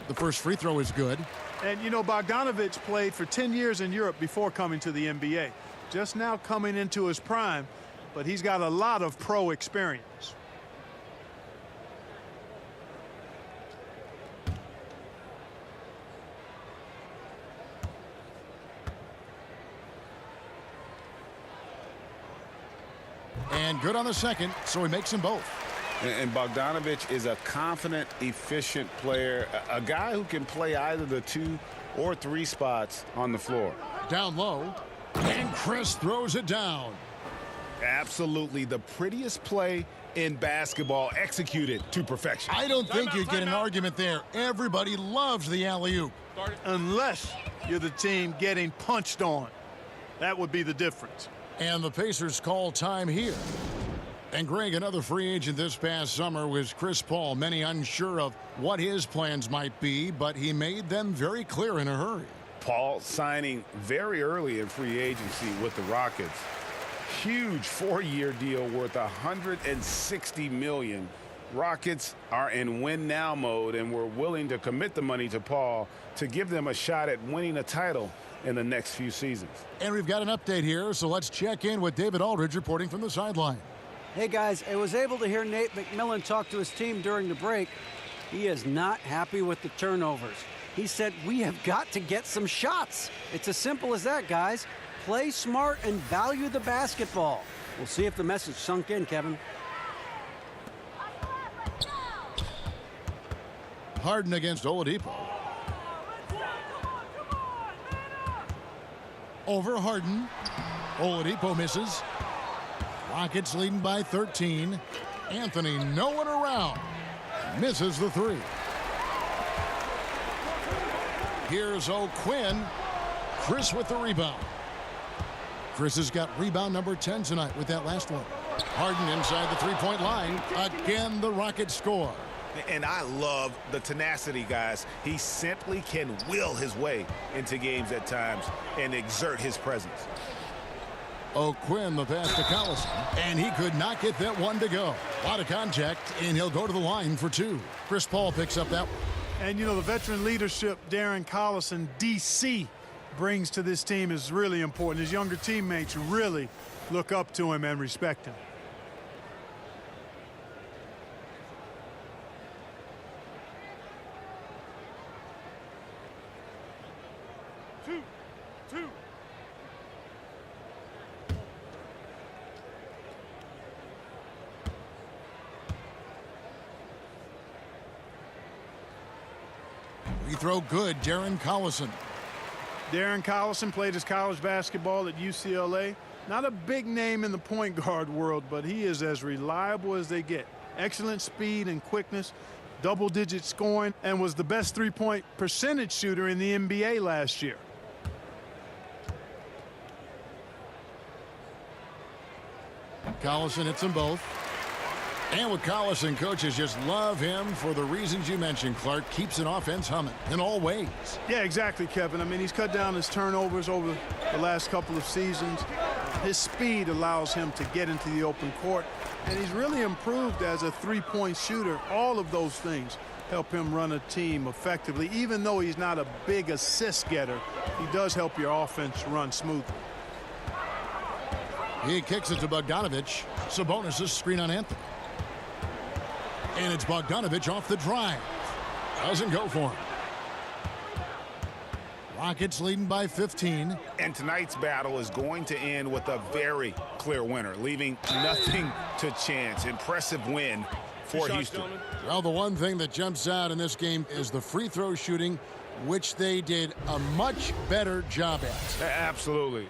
The first free throw is good. And, you know, Bogdanovich played for 10 years in Europe before coming to the NBA. Just now coming into his prime, but he's got a lot of pro experience. And good on the second, so he makes them both. And Bogdanovich is a confident, efficient player, a guy who can play either the 2 or 3 spots on the floor. Down low, and Chris throws it down. Absolutely the prettiest play in basketball, executed to perfection. I don't think you'd get an argument there. Everybody loves the alley-oop. Unless you're the team getting punched on. That would be the difference. And the Pacers call time here. And Greg, another free agent this past summer was Chris Paul. Many unsure of what his plans might be, but he made them very clear in a hurry. Paul signing very early in free agency with the Rockets. Huge 4-year deal worth $160 million. Rockets are in win-now mode, and we're willing to commit the money to Paul to give them a shot at winning a title in the next few seasons. And we've got an update here, so let's check in with David Aldridge reporting from the sideline. Hey guys, I was able to hear Nate McMillan talk to his team during the break. He is not happy with the turnovers. He said, we have got to get some shots. It's as simple as that, guys. Play smart and value the basketball. We'll see if the message sunk in, Kevin. Harden against Oladipo. Over Harden. Oladipo misses. Rockets leading by 13. Anthony, no one around. Misses the 3. Here's O'Quinn. Chris with the rebound. Chris has got rebound number 10 tonight with that last one. Harden inside the three-point line. Again, the Rockets score. And I love the tenacity, guys. He simply can will his way into games at times and exert his presence. O'Quinn, the pass to Collison, and he could not get that one to go. A lot of contact, and he'll go to the line for 2. Chris Paul picks up that one. And, you know, the veteran leadership Darren Collison, DC, brings to this team is really important. His younger teammates really look up to him and respect him. Two. Free throw good, Darren Collison. Darren Collison played his college basketball at UCLA. Not a big name in the point guard world, but he is as reliable as they get. Excellent speed and quickness, double-digit scoring, and was the best three-point percentage shooter in the NBA last year. Collison hits them both. And with Collison, coaches just love him for the reasons you mentioned, Clark. Keeps an offense humming in all ways. Yeah, exactly, Kevin. I mean, he's cut down his turnovers over the last couple of seasons. His speed allows him to get into the open court, and he's really improved as a three-point shooter. All of those things help him run a team effectively. Even though he's not a big assist getter, he does help your offense run smoothly. He kicks it to Bogdanovich. Sabonis' screen on Anthony. And it's Bogdanovich off the drive. Doesn't go for him. Rockets leading by 15. And tonight's battle is going to end with a very clear winner, leaving nothing to chance. Impressive win for Houston. Well, the one thing that jumps out in this game is the free throw shooting, which they did a much better job at. Absolutely.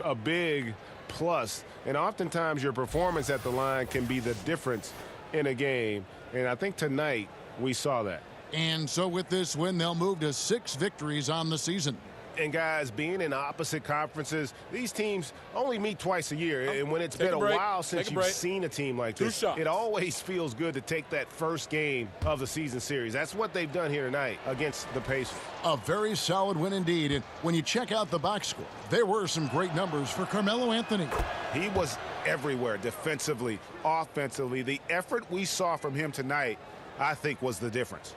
A big plus. And oftentimes your performance at the line can be the difference in a game. And I think tonight we saw that. And so with this win, they'll move to 6 victories on the season. And guys, being in opposite conferences, these teams only meet twice a year. And when it's been a while since you've seen a team like this, it always feels good to take that first game of the season series. That's what they've done here tonight against the Pacers. A very solid win indeed. And when you check out the box score, there were some great numbers for Carmelo Anthony. He was everywhere, defensively, offensively. The effort we saw from him tonight, I think, was the difference.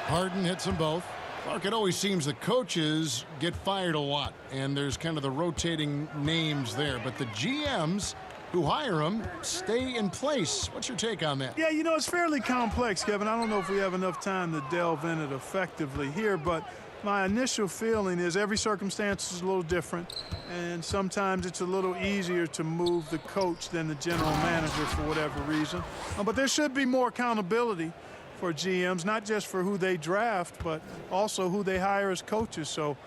Harden hits them both. Clark, it always seems the coaches get fired a lot, and there's kind of the rotating names there. But the GMs who hire them stay in place. What's your take on that? Yeah, you know, it's fairly complex, Kevin. I don't know if we have enough time to delve in it effectively here, but my initial feeling is every circumstance is a little different, and sometimes it's a little easier to move the coach than the general manager for whatever reason. But there should be more accountability for GMs, not just for who they draft, but also who they hire as coaches. So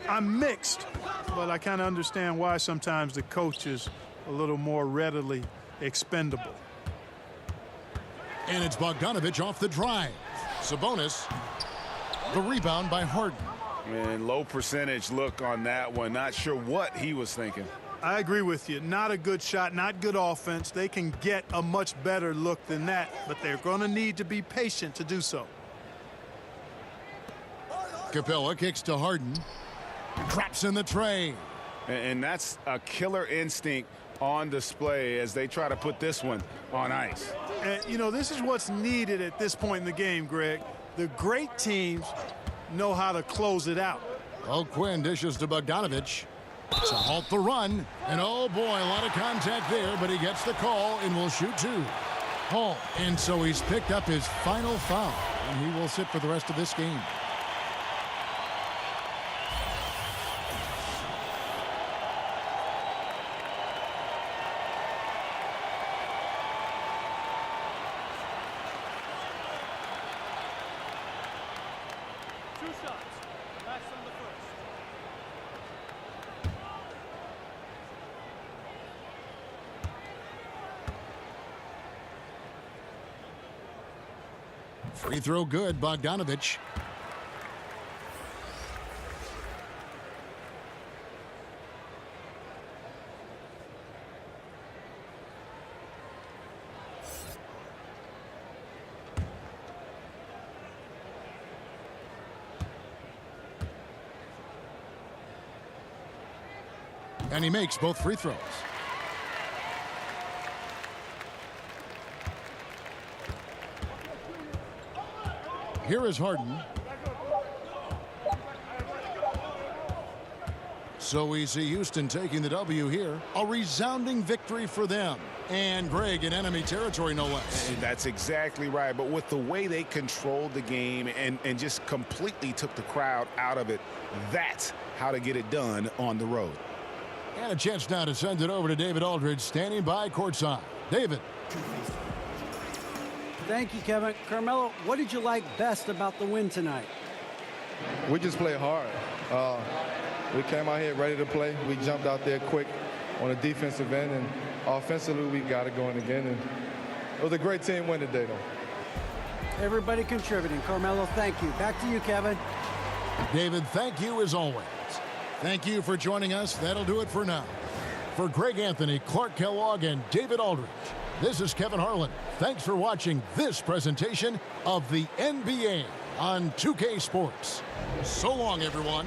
I'm mixed, but I kind of understand why sometimes the coach is a little more readily expendable. And it's Bogdanovich off the drive. Sabonis, the rebound by Harden. Man, low percentage look on that one. Not sure what he was thinking. I agree with you. Not a good shot, not good offense. They can get a much better look than that, but they're going to need to be patient to do so. Capella kicks to Harden. Drops in the tray. And that's a killer instinct on display as they try to put this one on ice. And, you know, this is what's needed at this point in the game, Greg. The great teams know how to close it out. Oh, Quinn dishes to Bogdanovich to halt the run. And oh boy, a lot of contact there, but he gets the call and will shoot 2. Oh, and so he's picked up his final foul, and he will sit for the rest of this game. Free throw good, Bogdanovich. And he makes both free throws. Here is Harden. So we see Houston taking the W here. A resounding victory for them. And Greg in enemy territory, no less. And that's exactly right. But with the way they controlled the game and just completely took the crowd out of it, that's how to get it done on the road. And a chance now to send it over to David Aldridge, standing by courtside. David. Thank you, Kevin. Carmelo, what did you like best about the win tonight? We just played hard. We came out here ready to play. We jumped out there quick on the defensive end, and offensively we got it going again. And it was a great team win today, though. Everybody contributing. Carmelo, thank you. Back to you, Kevin. David, thank you as always. Thank you for joining us. That'll do it for now. For Greg Anthony, Clark Kellogg, and David Aldridge, this is Kevin Harlan. Thanks for watching this presentation of the NBA on 2K Sports. So long, everyone.